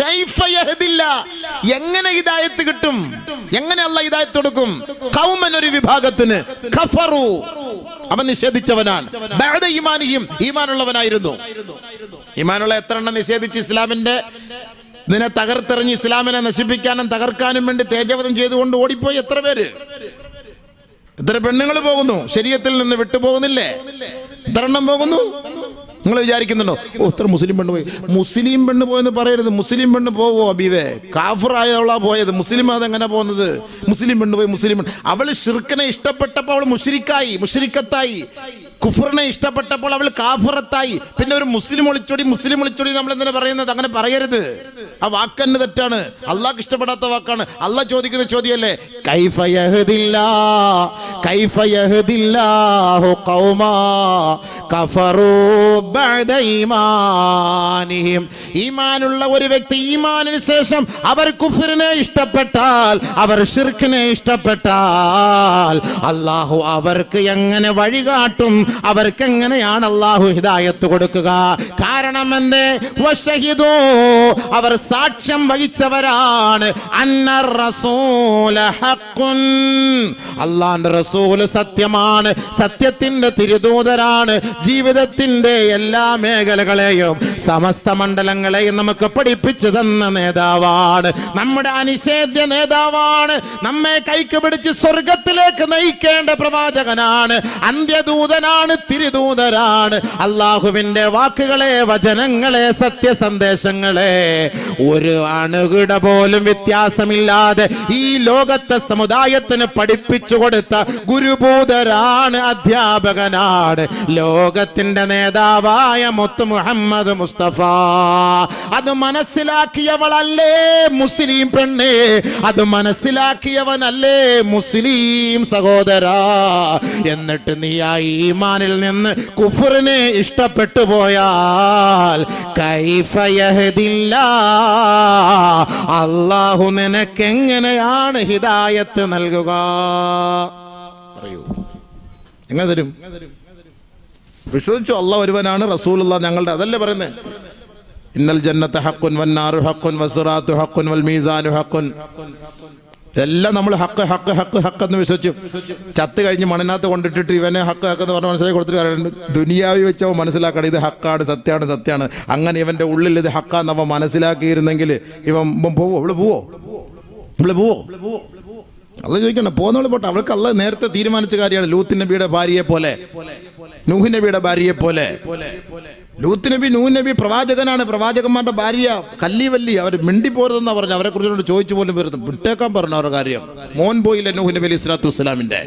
കൈഫ യഹ്ദില്ല, എങ്ങനെ ഹിദായത്ത് കിട്ടും? എങ്ങനെ അല്ലാഹ് ഹിദായത്ത് കൊടുക്കും? ഖൗമൻ, ഒരു വിഭാഗത്തിന്, കഫറു, അവൻ നിഷേധിച്ചവനാണ്, ബഅദ ഈമാനിഹിം, ഈമാനുള്ളവനായിരുന്നു. ഈമാനുള്ള എത്ര എണ്ണം നിഷേധിച്ച് ഇസ്ലാമിന്റെ ഇതിനെ തകർത്തെറിഞ്ഞ് ഇസ്ലാമിനെ നശിപ്പിക്കാനും തകർക്കാനും വേണ്ടി തേജവധം ചെയ്തുകൊണ്ട് ഓടിപ്പോയി എത്ര പേര്? എത്ര പെണ്ണുങ്ങൾ പോകുന്നു, ശരീഅത്തിൽ നിന്ന് വിട്ടുപോകുന്നില്ലേ? എത്ര എണ്ണം പോകുന്നു? നിങ്ങൾ വിചാരിക്കുന്നുണ്ടോ ഇത്ര മുസ്ലിം പെണ്ണ് പോയി? മുസ്ലിം പെണ്ണ് പോയെന്ന് പറയരുത്. മുസ്ലിം പെണ്ണ് പോവോ അബീവേ? കാഫിറായവളാ പോയത്. മുസ്ലിം അതെങ്ങനെ പോകുന്നത്? മുസ്ലിം പെണ്ണ് പോയി, മുസ്ലിം പെണ്ണ്. അവള് ശിർക്കിനെ ഇഷ്ടപ്പെട്ടപ്പോൾ അവൾ മുശ്രിക്കത്തായി. കുഫറിനെ ഇഷ്ടപ്പെട്ടപ്പോൾ അവൾ കാഫിറത്തായി. പിന്നെ ഒരു മുസ്ലിം ഒളിച്ചോടി നമ്മൾ എന്തിനാ പറയുന്നത്? അങ്ങനെ പറയരുത്. ആ വാക്ക് തന്നെ തെറ്റാണ്. അള്ളാഹ്ക്ക് ഇഷ്ടപ്പെടാത്ത വാക്കാണ്. അള്ളാഹ് ചോദിക്കുന്ന ചോദ്യമല്ലേ, കൈഫ യഹ്ദില്ലാഹു ഖൗമാ കഫറൂ ബഅദ ഈമാനിഹിം. ഈമാനുള്ള ഒരു വ്യക്തി ഈമാനിന് ശേഷം അവർ കുഫറിനെ ഇഷ്ടപ്പെട്ടാൽ, അവർ ശിർക്കിനെ ഇഷ്ടപ്പെട്ടാൽ, അള്ളാഹു അവർക്ക് എങ്ങനെ വഴികാട്ടും? അവർക്ക് എങ്ങനെയാണ് അള്ളാഹു ഹിദായത്ത് കൊടുക്കുക? കാരണം എന്തേ? വശഹിദൂ, അവർ സാക്ഷ്യം വഹിച്ചവരാണ്. അന്നർ റസൂല ഹഖ്ഖുൻ, അല്ലാഹുവിന്റെ റസൂൽ സത്യമാണ്, സത്യത്തിന്റെ തിരുദൂതരാണ്. ജീവിതത്തിന്റെ എല്ലാ മേഖലകളെയും സമസ്ത മണ്ഡലങ്ങളെയും നമുക്ക് പഠിപ്പിച്ചു തന്ന നേതാവാണ്, നമ്മുടെ അനിഷേധ്യ നേതാവാണ്. നമ്മെ കൈക്ക് പിടിച്ച് സ്വർഗത്തിലേക്ക് നയിക്കേണ്ട പ്രവാചകനാണ്, അന്ത്യദൂതനാണ്, തിരുദൂതരാണ്. അള്ളാഹുവിന്റെ വാക്കുകളെ, വചനങ്ങളെ, സത്യസന്ദേശങ്ങളെ ഒരു അണുകിട പോലും വ്യത്യാസമില്ലാതെ ഈ ലോകത്തെ സമുദായത്തിന് പഠിപ്പിച്ചു കൊടുത്ത ഗുരുഭൂതരാണ്, അധ്യാപകനാണ്, ലോകത്തിന്റെ നേതാവായ മുത്ത് മുഹമ്മദ് മുസ്തഫ. അത് മനസ്സിലാക്കിയവളല്ലേ മുസ്ലിം പെണ്ണ്? അത് മനസ്സിലാക്കിയവനല്ലേ മുസ്ലിം സഹോദരാ? എന്നിട്ട് നീ ആ ഈമാനിൽ നിന്ന് കുഫറിനെ ഇഷ്ടപ്പെട്ടു പോയാൽ കൈഫ യഹ്ദില്ലാ, അല്ലാഹു നിനക്ക് എങ്ങനെയാണ് ഹിദായത്ത് നൽകുക? പറയൂ, എങ്ങനെ തരും? വിശ്വസിച്ചു അല്ലാഹ് ഒരുവനാണ്, റസൂലുള്ളാഹ് ഞങ്ങളുടെ, അതല്ലേ പറയുന്നത്? ഇന്നൽ ജന്നത ഹഖ്ഖുൻ വന്നാറു ഹഖ്ഖുൻ വസിറാത്തു ഹഖ്ഖുൻ വൽ മീസാനു ഹഖ്ഖുൻ. എല്ലാം നമ്മൾ ഹക്ക് ഹക്ക് ഹക്ക് ഹക്ക് എന്ന് വിശ്വസിച്ചു. ചത്ത് കഴിഞ്ഞ് മണ്ണിനകത്ത് കൊണ്ടിട്ടിട്ട് ഇവനെ ഹക്ക് ഹക്ക് എന്ന് പറഞ്ഞ് മനസ്സിലാക്കി കൊടുത്തിട്ട് പറയുന്നുണ്ട്. ദുനിയാവി വെച്ചവൻ മനസ്സിലാക്കണം ഇത് ഹക്കാണ്, സത്യമാണ്. അങ്ങനെ ഇവന്റെ ഉള്ളിൽ ഇത് ഹക്കാന്ന് അവൻ മനസ്സിലാക്കിയിരുന്നെങ്കിൽ ഇവൻ പോവോ? അവള് പോവോ? അത് ചോദിക്കണം. പോകുന്നവള് പോട്ടെ, അവൾക്ക് അള്ളാഹ് നേരത്തെ തീരുമാനിച്ച കാര്യമാണ്. ലൂത്ത് നബിയുടെ ഭാര്യയെ പോലെ, നൂഹ് നബിയുടെ ഭാര്യയെ പോലെ. ലൂത്ത് നബി, നൂഹ് നബി പ്രവാചകനാണ്, പ്രവാചകന്മാരുടെ ഭാര്യ കല്ലിവല്ലി. അവർ മിണ്ടി പോരുതെന്നാ പറഞ്ഞു. അവരെ കുറിച്ച് ചോദിച്ചു പോലും വരുന്നു, വിട്ടേക്കാൻ പറഞ്ഞു അവരുടെ കാര്യം. മോൻ പോയില്ല നൂഹ് നബി അലൈഹി സ്വലാത്തു വസ്സലാമിന്റെ.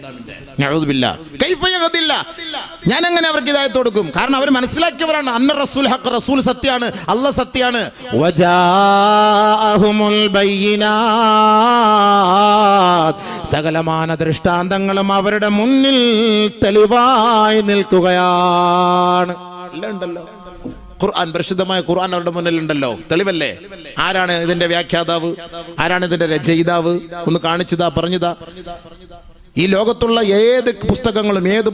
ഞാൻ എങ്ങനെ അവർക്ക് ഹിദായത്ത് കൊടുക്കും? കാരണം അവർ മനസ്സിലാക്കിയവരാണ്. അന്ന റസൂൽ ഹഖ്, റസൂൽ സത്യാണ്, അല്ലാഹ് സത്യാണ്. വജാഅഹുമുൽ ബയ്യിനാത്ത്, സകലമാന ദൃഷ്ടാന്തങ്ങളും അവരുടെ മുന്നിൽ തെളിവായി നിൽക്കുകയാണ്. എല്ലാം ഉണ്ടല്ലോ. ഖുർആൻ, പരിശുദ്ധമായ ഖുർആൻ അവരുടെ മുന്നിലുണ്ടല്ലോ, തെളിവല്ലേ? ആരാണ് ഇതിന്റെ വ്യാഖ്യാതാവ്? ആരാണ് ഇതിന്റെ രചയിതാവ്? ഒന്ന് കാണിച്ചതാ, പറഞ്ഞതാ. ഈ ലോകത്തുള്ള ഏത്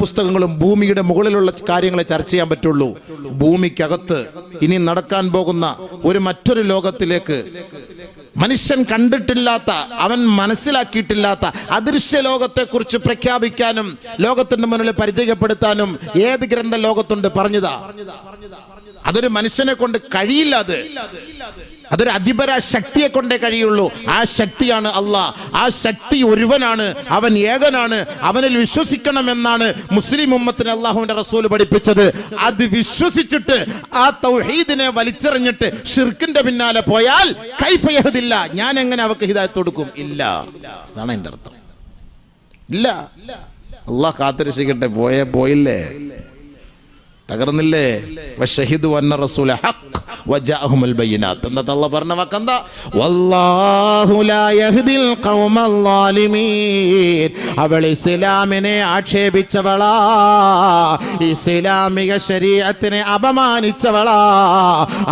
പുസ്തകങ്ങളും ഭൂമിയുടെ മുകളിലുള്ള കാര്യങ്ങളെ ചർച്ച ചെയ്യാൻ പറ്റുള്ളൂ. ഭൂമിക്കകത്ത് ഇനി നടക്കാൻ പോകുന്ന മറ്റൊരു ലോകത്തിലേക്ക്, മനുഷ്യൻ കണ്ടിട്ടില്ലാത്ത, അവൻ മനസ്സിലാക്കിയിട്ടില്ലാത്ത അദൃശ്യ ലോകത്തെക്കുറിച്ച് പ്രഖ്യാപിക്കാനും ലോകത്തിന്റെ മുന്നിൽ പരിചയപ്പെടുത്താനും ഏത് ഗ്രന്ഥം ലോകത്തുണ്ട്? പറഞ്ഞതാ. അതൊരു മനുഷ്യനെ കൊണ്ട് കഴിയില്ല. അതൊരു അധിപര ശക്തിയെ കൊണ്ടേ കഴിയുള്ളൂ. ആ ശക്തിയാണ് അള്ളാഹ്. ആ ശക്തി ഒരുവനാണ്, അവൻ ഏകനാണ്, അവനിൽ വിശ്വസിക്കണമെന്നാണ് മുസ്ലിം ഉമ്മത്തിന് അള്ളാഹുവിന്റെ റസൂൽ പഠിപ്പിച്ചത്. അത് വിശ്വസിച്ചിട്ട് ആ തൗഹീദിനെ വലിച്ചെറിഞ്ഞിട്ട് ഷിർക്കിന്റെ പിന്നാലെ പോയാൽ കൈഫ യഹ്ദില്ല, ഞാൻ എങ്ങനെ അവർക്ക് ഹിദായത്ത് കൊടുക്കും? ഇല്ല. അതാണ് എന്റെ അർത്ഥം. ഇല്ല. അള്ളാഹ് കാത്തുരക്ഷിക്കട്ടെ. പോയില്ലേ, തകർന്നില്ലേ? വശഹിദു അന്ന റസൂല ഹഖ് വജാഅഹുൽ ബയ്യിനാത്ത്. എന്നിട്ട് അല്ലാഹ് പറഞ്ഞ വാക്കെന്താ? വല്ലാഹു ലാ യഹ്ദിൽ ഖൗമൽ ളാലിമീൻ. അവൾ ഇസ്ലാമിനെ ആക്ഷേപിച്ചവളാ, ഇസ്ലാമിക ശരീഅത്തിനെ അപമാനിച്ചവളാ,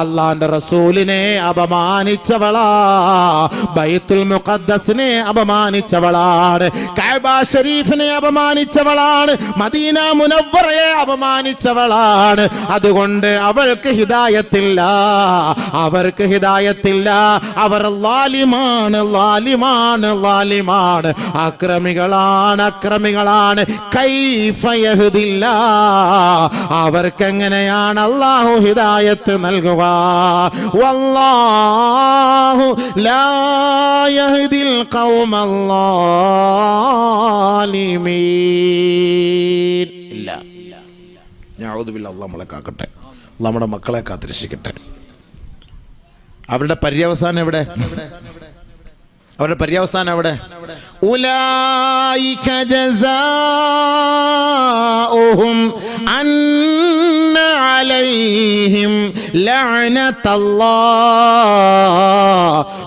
അല്ലാഹുവിന്റെ റസൂലിനെ അപമാനിച്ചവളാ, ബൈത്തുൽ മുഖദ്ദസിനെ അപമാനിച്ചവളാണ്, കഅബ ഷരീഫിനെ അപമാനിച്ചവളാണ്, മദീന മുനവ്വറയെ അപമാനിച്ചവളാണ്. അതുകൊണ്ട് അവൾക്ക് ഹിദായത്തില്ല, അവർക്ക് ഹിദായത്തില്ല. അവർ ലാലിമാണ്, ലാലിമാണ്, ലാലിമാണ്, അക്രമികളാണ്, അക്രമികളാണ്. കൈഫ യഹ്ദില്ല, അവർക്കെങ്ങനെയാണ് അല്ലാഹു ഹിദായത്ത് നൽകുക? വല്ലാഹു ലാ യഹ്ദിൽ ഖൗമൽ ളാലിമീൻ. ഇല്ല, നഊദു ബില്ലാഹ്. അല്ലാഹു നമ്മളെ കാക്കട്ടെ, അല്ലാഹു നമ്മുടെ മക്കളെ കാത്തിരക്ഷിക്കട്ടെ. അവരുടെ പര്യവസാനം എവിടെ? അവരുടെ പര്യവസാനം എവിടെ? ഉലൈക ജസാഉഹും അന്ന അലൈഹിം ലഅനതല്ലാഹ്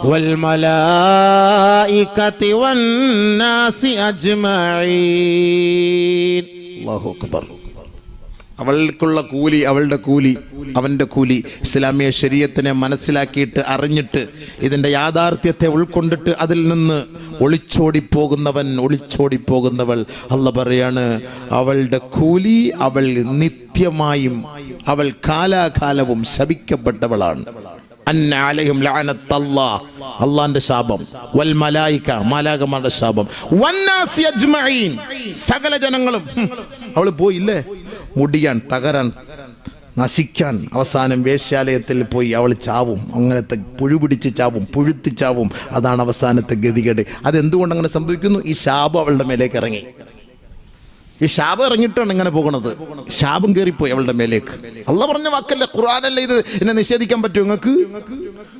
വൽ മലായികതി വന്നാസി അജ്മഈൻ. അല്ലാഹു അക്ബർ. അവൾക്കുള്ള കൂലി, അവളുടെ കൂലി, അവൻ്റെ കൂലി. ഇസ്ലാമിക ശരീഅത്തിനെ മനസ്സിലാക്കിയിട്ട് അറിഞ്ഞിട്ട് ഇതിൻ്റെ യാഥാർത്ഥ്യത്തെ ഉൾക്കൊണ്ടിട്ട് അതിൽ നിന്ന് ഒളിച്ചോടിപ്പോകുന്നവൻ, ഒളിച്ചോടിപ്പോകുന്നവൾ, അല്ലാഹ് പറയാണ് അവളുടെ കൂലി, അവൾ നിത്യമായും, അവൾ കാലാകാലവും ശപിക്കപ്പെട്ടവളാണ്. അന്ന അലൈഹിം ലഅനത്തല്ലാഹ്, അല്ലാഹുവിന്റെ ശാപം, വൽ മലായിക, മാലാകമാരുടെ ശാപം, വന്നാസി അജ്മഈൻ, സകല ജനങ്ങളും. അവൾ പോയില്ലേ മുടിയാൻ, തകരാൻ, നശിക്കാൻ. അവസാനം വേശ്യാലയത്തിൽ പോയി അവൾ ചാവും. അങ്ങനത്തെ പുഴു പിടിച്ച് ചാവും, പുഴുത്തി ചാവും. അതാണ് അവസാനത്തെ ഗതികേട്. അതെന്തുകൊണ്ട് അങ്ങനെ സംഭവിക്കുന്നു? ഈ ശാപം അവളുടെ മേലേക്ക് ഇറങ്ങി. ഈ ശാപം ഇറങ്ങിയിട്ടാണ് ഇങ്ങനെ പോകുന്നത്. ശാപം കയറിപ്പോയി അവളുടെ മേലേക്ക്. അല്ലാഹ് പറഞ്ഞ വാക്കല്ലേ, ഖുർആനല്ലേ ഇത്. എന്നെ നിഷേധിക്കാൻ പറ്റുമോ?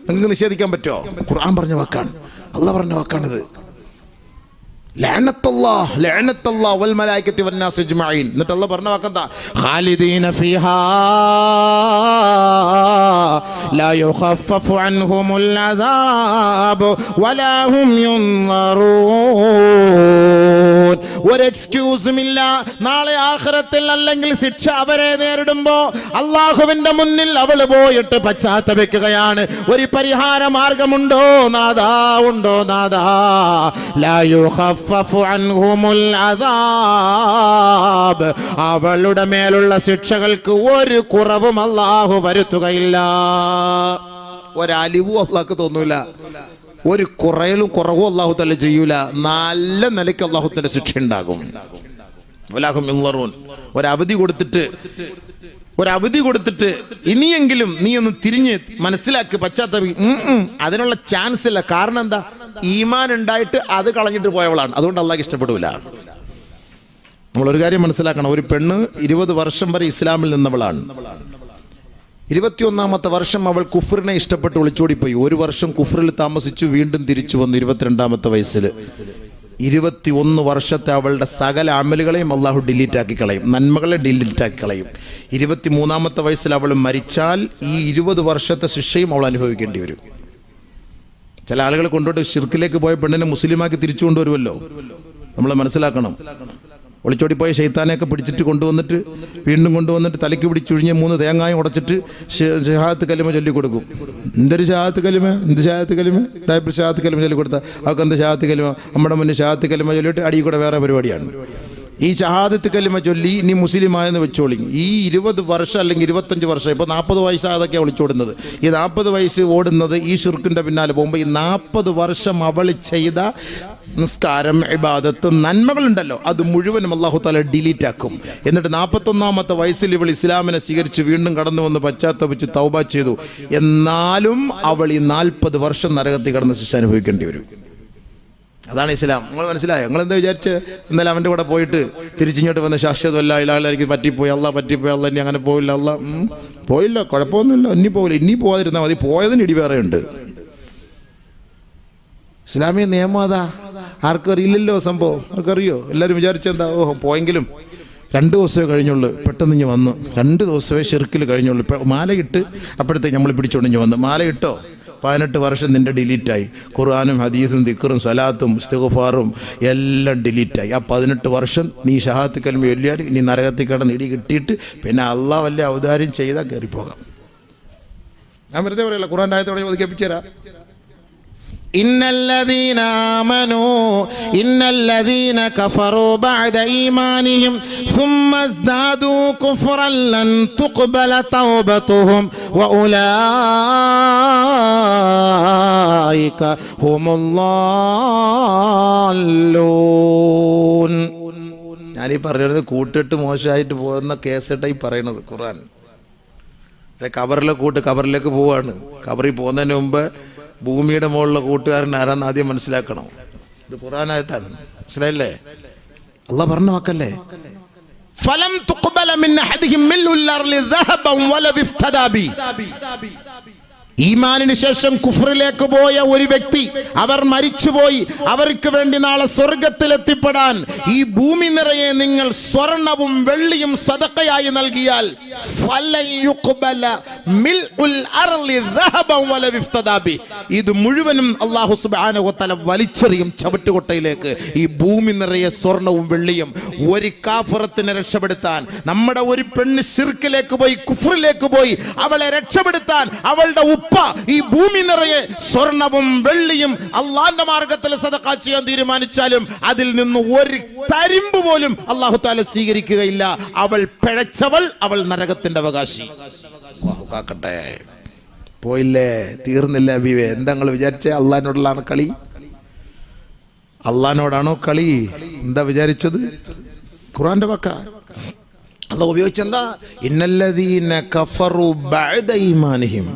നിങ്ങൾക്ക് നിഷേധിക്കാൻ പറ്റുമോ? ഖുർആൻ പറഞ്ഞ വാക്കാണ്, അല്ലാഹ് പറഞ്ഞ വാക്കാണിത്. ലഅനത്തല്ലാഹ്, ലഅനത്തല്ലാഹ് വൽ മലായികതി വന്നാസ് അജ്മഈൻ. എന്നിട്ട് അല്ലാഹ് പറഞ്ഞ വാക്കെന്താ? ഖാലിദീന ഫീഹാ ലാ യുഖഫഫു അൻഹുമുൽ അദാബ് വലാ ഹും യുൻദറൂൻ. ഒരു എക്സ്ക്യൂസുമില്ല. നാളെ ആഖിറത്തിൽ അല്ലെങ്കിൽ ശിക്ഷ അവരെ നേരിടുമ്പോ അല്ലാഹുവിന്റെ മുന്നിൽ അവൾ പോയിട്ട് പശ്ചാത്തപിക്കുകയാണ്. ഒരു പരിഹാര മാർഗമുണ്ടോ നാദാ? ഉണ്ടോ നാദാ? ലാ യുഖഫഫു അൻഹുമുൽ അദാബ്, അവളുടെ മേലുള്ള ശിക്ഷകൾക്ക് ഒരു കുറവും അല്ലാഹു വരുത്തുകയില്ല. ഒരലിവും അല്ലാഹുക്ക് തോന്നൂല, ഒരു കുറയലും കുറവും അല്ലാഹു തആല ചെയ്യൂല. നല്ല നിലയ്ക്ക് അല്ലാഹുവിന്റെ ശിക്ഷ ഉണ്ടാകും. വലാഹും യുൻദറൂൻ. ഒരവധി കൊടുത്തിട്ട് ഇനിയെങ്കിലും നീ ഒന്ന് തിരിഞ്ഞ് മനസ്സിലാക്കി പശ്ചാത്തലി. അതിനുള്ള ചാൻസ് ഇല്ല. കാരണം എന്താ? ഈമാൻ ഉണ്ടായിട്ട് അത് കളഞ്ഞിട്ട് പോയവളാണ്. അതുകൊണ്ട് അല്ലാഹ് ഇഷ്ടപ്പെടില്ല. നമ്മളൊരു കാര്യം മനസ്സിലാക്കണം. ഒരു പെണ്ണ് 20 വർഷം വരെ ഇസ്ലാമിൽ നിന്നവളാണ്. 21ാമത്തെ വർഷം അവൾ കുഫറിനെ ഇഷ്ടപ്പെട്ട് ഒളിച്ചോടിപ്പോയി. 1 വർഷം കുഫറിൽ താമസിച്ചു, വീണ്ടും തിരിച്ചു വന്നു 22ാമത്തെ വയസ്സിൽ. 21 വർഷത്തെ അവളുടെ സകല അമലുകളെയും അള്ളാഹു ഡിലീറ്റാക്കി കളയും, നന്മകളെ ഡിലീറ്റാക്കി കളയും. 23ാമത്തെ വയസ്സിൽ അവൾ മരിച്ചാൽ ഈ 20 വർഷത്തെ ശിക്ഷയും അവൾ അനുഭവിക്കേണ്ടി വരും. ചില ആളുകൾ കൊണ്ടുപോയിട്ട് ഷിർക്കിലേക്ക് പോയ പെണ്ണിനെ മുസ്ലിമാക്കി തിരിച്ചു കൊണ്ടുവരുമല്ലോ. നമ്മൾ മനസ്സിലാക്കണം. ഒളിച്ചോടിപ്പോയ ശൈത്താനെയൊക്കെ പിടിച്ചിട്ട് കൊണ്ടുവന്നിട്ട് വീണ്ടും കൊണ്ടുവന്നിട്ട് തലയ്ക്ക് പിടിച്ചൊഴിഞ്ഞ് 3 തേങ്ങായും ഉടച്ചിട്ട് ഷഹാദത്ത് കലിമ ചൊല്ലിക്കൊടുക്കും. എന്തൊരു ഷഹാദത്ത് കലിമ, എന്ത് ഷഹാദത്ത് കലിമ? ഡയപ്പിൾ ഷഹാദത്ത് കലിമ ചൊല്ലിക്കൊടുത്താൽ അവർക്ക് എന്ത് ഷഹാദത്ത് കലിമ? നമ്മുടെ മുന്നിൽ ഷഹാദത്ത് കലിമ ചൊല്ലിയിട്ട് അടിയിൽ കൂടെ വേറെ പരിപാടിയാണ്. ഈ ഷഹാദത്ത് കലിമ ചൊല്ലി ഇനി മുസ്ലിമായെന്ന് വെച്ചോളി. ഈ 20 വർഷം അല്ലെങ്കിൽ 25 വർഷം, ഇപ്പോൾ 40 വയസ്സ് അതൊക്കെയാണ് ഒളിച്ചോടുന്നത്. ഈ 40 വയസ്സ് ഓടുന്നത് ഈ ഷിർക്കിൻ്റെ പിന്നാലെ പോകുമ്പോൾ ഈ 40 വർഷം അവൾ ചെയ്ത നിസ്കാരം, ഇബാദത്ത്, നന്മകളുണ്ടല്ലോ, അത് മുഴുവനും അല്ലാഹു തആല ഡിലീറ്റ് ആക്കും. എന്നിട്ട് 41ാമത്തെ വയസ്സിൽ ഇവൾ ഇസ്ലാമിനെ സ്വീകരിച്ച് വീണ്ടും കടന്നു വന്ന് പശ്ചാത്തപിച്ച് തൗബ ചെയ്തു. എന്നാലും അവൾ ഈ 40 വർഷം നരകത്തിൽ കടന്ന് ശിക്ഷ അനുഭവിക്കേണ്ടി വരും. അതാണ് ഇസ്ലാം. നിങ്ങൾ മനസ്സിലായോ? നിങ്ങൾ എന്താ വിചാരിച്ച് എന്നാലും അവൻ്റെ കൂടെ പോയിട്ട് തിരിച്ചിങ്ങോട്ട് വന്ന് ശാശ്വത അല്ല ഇലാളായിരിക്കും പറ്റിപ്പോയി, അല്ലാ പറ്റിപ്പോയി, അല്ല ഇനി അങ്ങനെ പോയില്ല, അല്ല പോയില്ല, കുഴപ്പമൊന്നുമില്ല, ഇനി പോകില്ല, ഇനി പോകാതിരുന്നാൽ മതി, പോയതിന് ഇടി വേറെ ഉണ്ട്. ഇസ്ലാമിക നിയമം അതാ. ആർക്കും അറിയില്ലല്ലോ സംഭവം. ആർക്കറിയോ? എല്ലാവരും വിചാരിച്ചെന്താ, ഓഹോ പോയെങ്കിലും 2 ദിവസമേ കഴിഞ്ഞുള്ളൂ, പെട്ടെന്ന് ഇഞ്ഞ് വന്നു. 2 ദിവസമേ ഷിർക്കിൽ കഴിഞ്ഞുള്ളൂ. മാലയിട്ട് അപ്പോഴത്തേക്ക് നമ്മൾ പിടിച്ചോണ്ടിഞ്ഞ് വന്നു. മാലയിട്ടോ 18 വർഷം നിന്റെ ഡിലീറ്റായി. ഖുർആനും ഹദീസും ദിക്റും സ്വലാത്തും ഇസ്തിഗ്ഫാറും എല്ലാം ഡിലീറ്റായി. ആ 18 വർഷം നീ ഷഹാദത്ത് കലിമ ചൊല്ലിയാൽ ഇനി നരകത്തിൽ കിടന്ന് ഇടി കിട്ടിയിട്ട് പിന്നെ അള്ളാഹ് വല്ല ഔദാര്യം ചെയ്താൽ കയറിപ്പോകാം. ഞാൻ വെറുതെ പറയല്ല, ഖുർആൻ്റെ ആയത്തോടെ ഒതുക്കിപ്പിച്ചു തരാം. ഇന്നല്ലദീന ആമനൂ ഇന്നല്ലദീന കഫറൂ ബഅദ ഈമാനിഹിം സുമ്മ ഇസ്ദാദൂ കുഫ്റൻ ലൻ തുഖ്ബല തൗബതുഹും വഉലൈക ഹുമുല്ലാലൂൻ. ഞാനീ പറഞ്ഞത് കൂട്ടിട്ട് മോശമായിട്ട് പോകുന്ന കേസിട്ടായി പറയണത് ഖുർആൻ. കബറിലെ കൂട്ട് കബറിലേക്ക് പോവാണ്. കബറിൽ പോകുന്നതിന് മുമ്പ് ഭൂമിയുടെ മുകളിലെ കൂട്ടുകാരൻ ആരാന്ന് ആദ്യം മനസ്സിലാക്കണം. ഇത് ഖുർആനായത്താണ്, മനസ്സിലായില്ലേ? അല്ലാഹ് പറഞ്ഞ വാക്കല്ലേ? ഫലം തുഖ്ബല മിൻ അഹദിഹിം മിൽഉൽ അർളി ദഹബൻ വലൗ ഇഫ്തദാ ബി. ഈമാനിന് ശേഷം കുഫറിലേക്ക് പോയ ഒരു വ്യക്തി, അവർ മരിച്ചുപോയി, അവർക്ക് വേണ്ടി നാളെ സ്വർഗത്തിലെത്തിപ്പെടാൻ ഈ ഭൂമി നിറയെ നിങ്ങൾ സ്വർണവും വെള്ളിയും സദഖയായി നൽകിയാൽ ഇത് മുഴുവനും അല്ലാഹു സുബ്ഹാനഹു വ തആല വലിച്ചെറിയും ചവറ്റുകൊട്ടയിലേക്ക്. ഈ ഭൂമി നിറയെ സ്വർണവും വെള്ളിയും. ഒരു കാഫിറത്തിനെ രക്ഷപ്പെടുത്താൻ, നമ്മുടെ ഒരു പെണ്ണ് ശിർക്കിലേക്ക് പോയി കുഫറിലേക്ക് പോയി, അവളെ രക്ഷപ്പെടുത്താൻ അവളുടെ ഈ ഭൂമി നിറയെ സ്വർണവും വെള്ളിയും അള്ളാന്റെ മാർഗത്തിൽ സദഖ ചെയ്യാൻ തീരുമാനിച്ചാലും അതിൽ നിന്ന് ഒരു തരിമ്പ് പോലും അല്ലാഹു തആല സ്വീകരിക്കുകയില്ല. അവൾ പിഴച്ചവൾ, അവൾ നരകത്തിന്റെ അവകാശി. അല്ലാഹു കാക്കട്ടെ. പോയില്ലേ, തീർന്നില്ല ഹബീബേ. എന്താ നിങ്ങൾ വിചാരിച്ചേ? അള്ളാഹിനോടുള്ളാണ് കളി? അള്ളാഹിനോടാണോ കളി? എന്താ വിചാരിച്ചത്? ഖുർആന്റെ വാക്ക അല്ലാഹു ഉപയോഗിച്ചെന്താ? ഇന്നല്ലദീന കഫറു ബഅദ ഈമാനിഹിം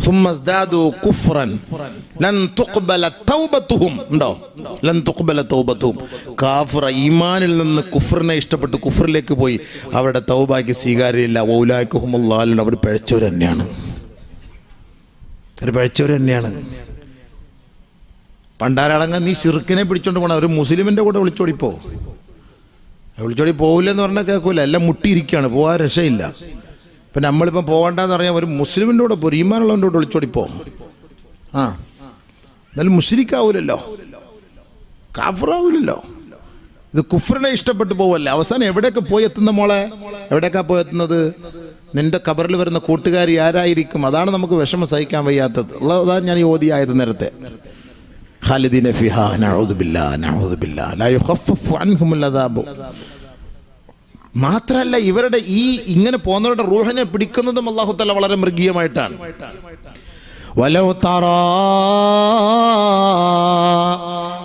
സുമ്മ ഇസ്ദാദൂ കുഫ്റൻ ലൻ തുഖ്ബല തൗബതുഹും. ഉണ്ടോ? ലൻ തുഖ്ബല തൗബതുഹും. കാഫിർ ഈമാനിൽ നിന്ന് കുഫറിനെ ഇഷ്ടപ്പെട്ട് കുഫറിലേക്ക് പോയി, അവരുടെ തൗബയ്ക്ക് സ്വീകാര്യമില്ല. വൗലൈക ഹുമുല്ലാലൂൻ. അവർ പിഴച്ചവർ തന്നെയാണ്, അവർ പിഴച്ചവർ തന്നെയാണ്. പണ്ടാരടങ്ങ നീ ശിർക്കിനെ പിടിച്ചോണ്ട് പോകണം. ഒരു മുസ്ലിമിന്റെ കൂടെ വിളിച്ചോടിപ്പോ, വിളിച്ചോടി പോകില്ലെന്ന് പറഞ്ഞാൽ കേൾക്കൂല. എല്ലാം മുട്ടിയിരിക്കുകയാണ്, പോകാൻ രക്ഷയില്ല. ഇപ്പം നമ്മളിപ്പം പോകണ്ടെന്ന് പറഞ്ഞാൽ ഒരു മുസ്ലിമിൻ്റെ കൂടെ പോകും, ഈമാനുള്ളവൻ്റെ കൂടെ വിളിച്ചോടിപ്പോ. എന്നാലും മുശ്രിക്കാവൂലല്ലോ, കാഫിറാവൂലല്ലോ. ഇത് കുഫറിനെ ഇഷ്ടപ്പെട്ട് പോവല്ലേ. അവസാനം എവിടെയൊക്കെ പോയി എത്തുന്ന മോളെ? എവിടെയൊക്കെ പോയി എത്തുന്നത്? നിന്റെ കബറിൽ വരുന്ന കൂട്ടുകാരി ആരായിരിക്കും? അതാണ് നമുക്ക് വിഷമം സഹിക്കാൻ വയ്യാത്തത്. അതാണ് ഞാൻ ഈ ഓതിയായത് നേരത്തെ. ഖാലിദീന ഫിഹാ നഊദു ബില്ലാഹ് നഊദു ബില്ലാഹ് ലാ യുഖഫഫു അൻഹുൽ അദാബ്. മാത്രല്ല ഇവരുടെ ഈ ഇങ്ങനെ പോകുന്നവരുടെ റൂഹിനെ പിടിക്കുന്നതും അല്ലാഹു തആല വളരെ മൃഗീയമായിട്ടാണ്. വലൗ തറാ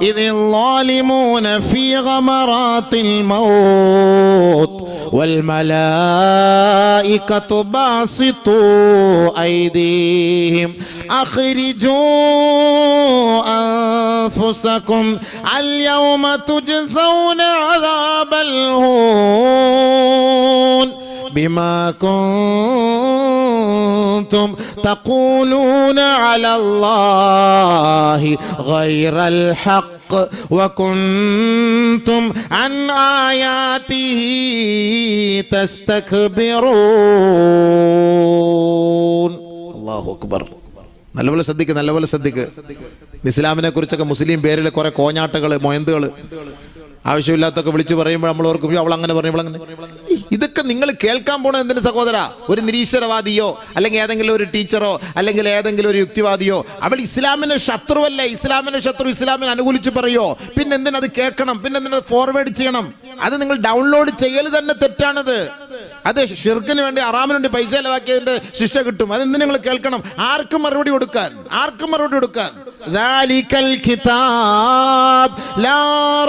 ഇദിൽ ളാലിമൂന ഫീ ഗമറാത്തിൽ മൗത്ത് വൽ മലായികതു ബാസിതു ഐദീഹിം അഖ്രിജൂ അൻഫുസകും അൽ യൗമ തുജ്സൗന അദാബൽ ഹൂൻ ബിമാ കുൻതും തഖൂലൂന അലല്ലാഹി ഗൈറൽ ഹഖ് വകുൻതും അൻ ആയാതിഹി തസ്തക്ബിറൂൻ. അല്ലാഹു അക്ബർ. നല്ലപോലെ ശ്രദ്ധിക്ക്, നല്ലപോലെ ശ്രദ്ധിക്ക്. ഇസ്ലാമിനെ കുറിച്ചൊക്കെ മുസ്ലിം പേരിൽ കുറെ കോഞ്ഞാട്ടകൾ, മൊയന്തുകൾ ആവശ്യമില്ലാത്തൊക്കെ വിളിച്ചു പറയുമ്പോൾ നമ്മൾ ഓർക്കും അവൾ അങ്ങനെ പറഞ്ഞു, ഇവളങ്ങനെ. ഇതൊക്കെ നിങ്ങൾ കേൾക്കാൻ പോണ എന്തിന് സഹോദര? ഒരു നിരീശ്വരവാദിയോ അല്ലെങ്കിൽ ഏതെങ്കിലും ഒരു ടീച്ചറോ അല്ലെങ്കിൽ ഏതെങ്കിലും ഒരു യുക്തിവാദിയോ അവൾ ഇസ്ലാമിന് ശത്രുവല്ലേ, ഇസ്ലാമിന് ശത്രു, ഇസ്ലാമിനെ അനുകൂലിച്ച് പറയോ? പിന്നെ എന്തിനത് കേൾക്കണം? പിന്നെ എന്തിനത് ഫോർവേഡ് ചെയ്യണം? അത് നിങ്ങൾ ഡൗൺലോഡ് ചെയ്യൽ തന്നെ തെറ്റാണത്. അത് ഷിർക്കിന് വേണ്ടി, അറാമിന് വേണ്ടി പൈസ ചെലവാക്കിയതിന്റെ ശിക്ഷ കിട്ടും. അതെന്തിനു നിങ്ങൾ കേൾക്കണം? ആർക്കും മറുപടി കൊടുക്കാൻ, ആർക്കും മറുപടി കൊടുക്കാൻ. ദാലികൽ കിതാബ് ലാ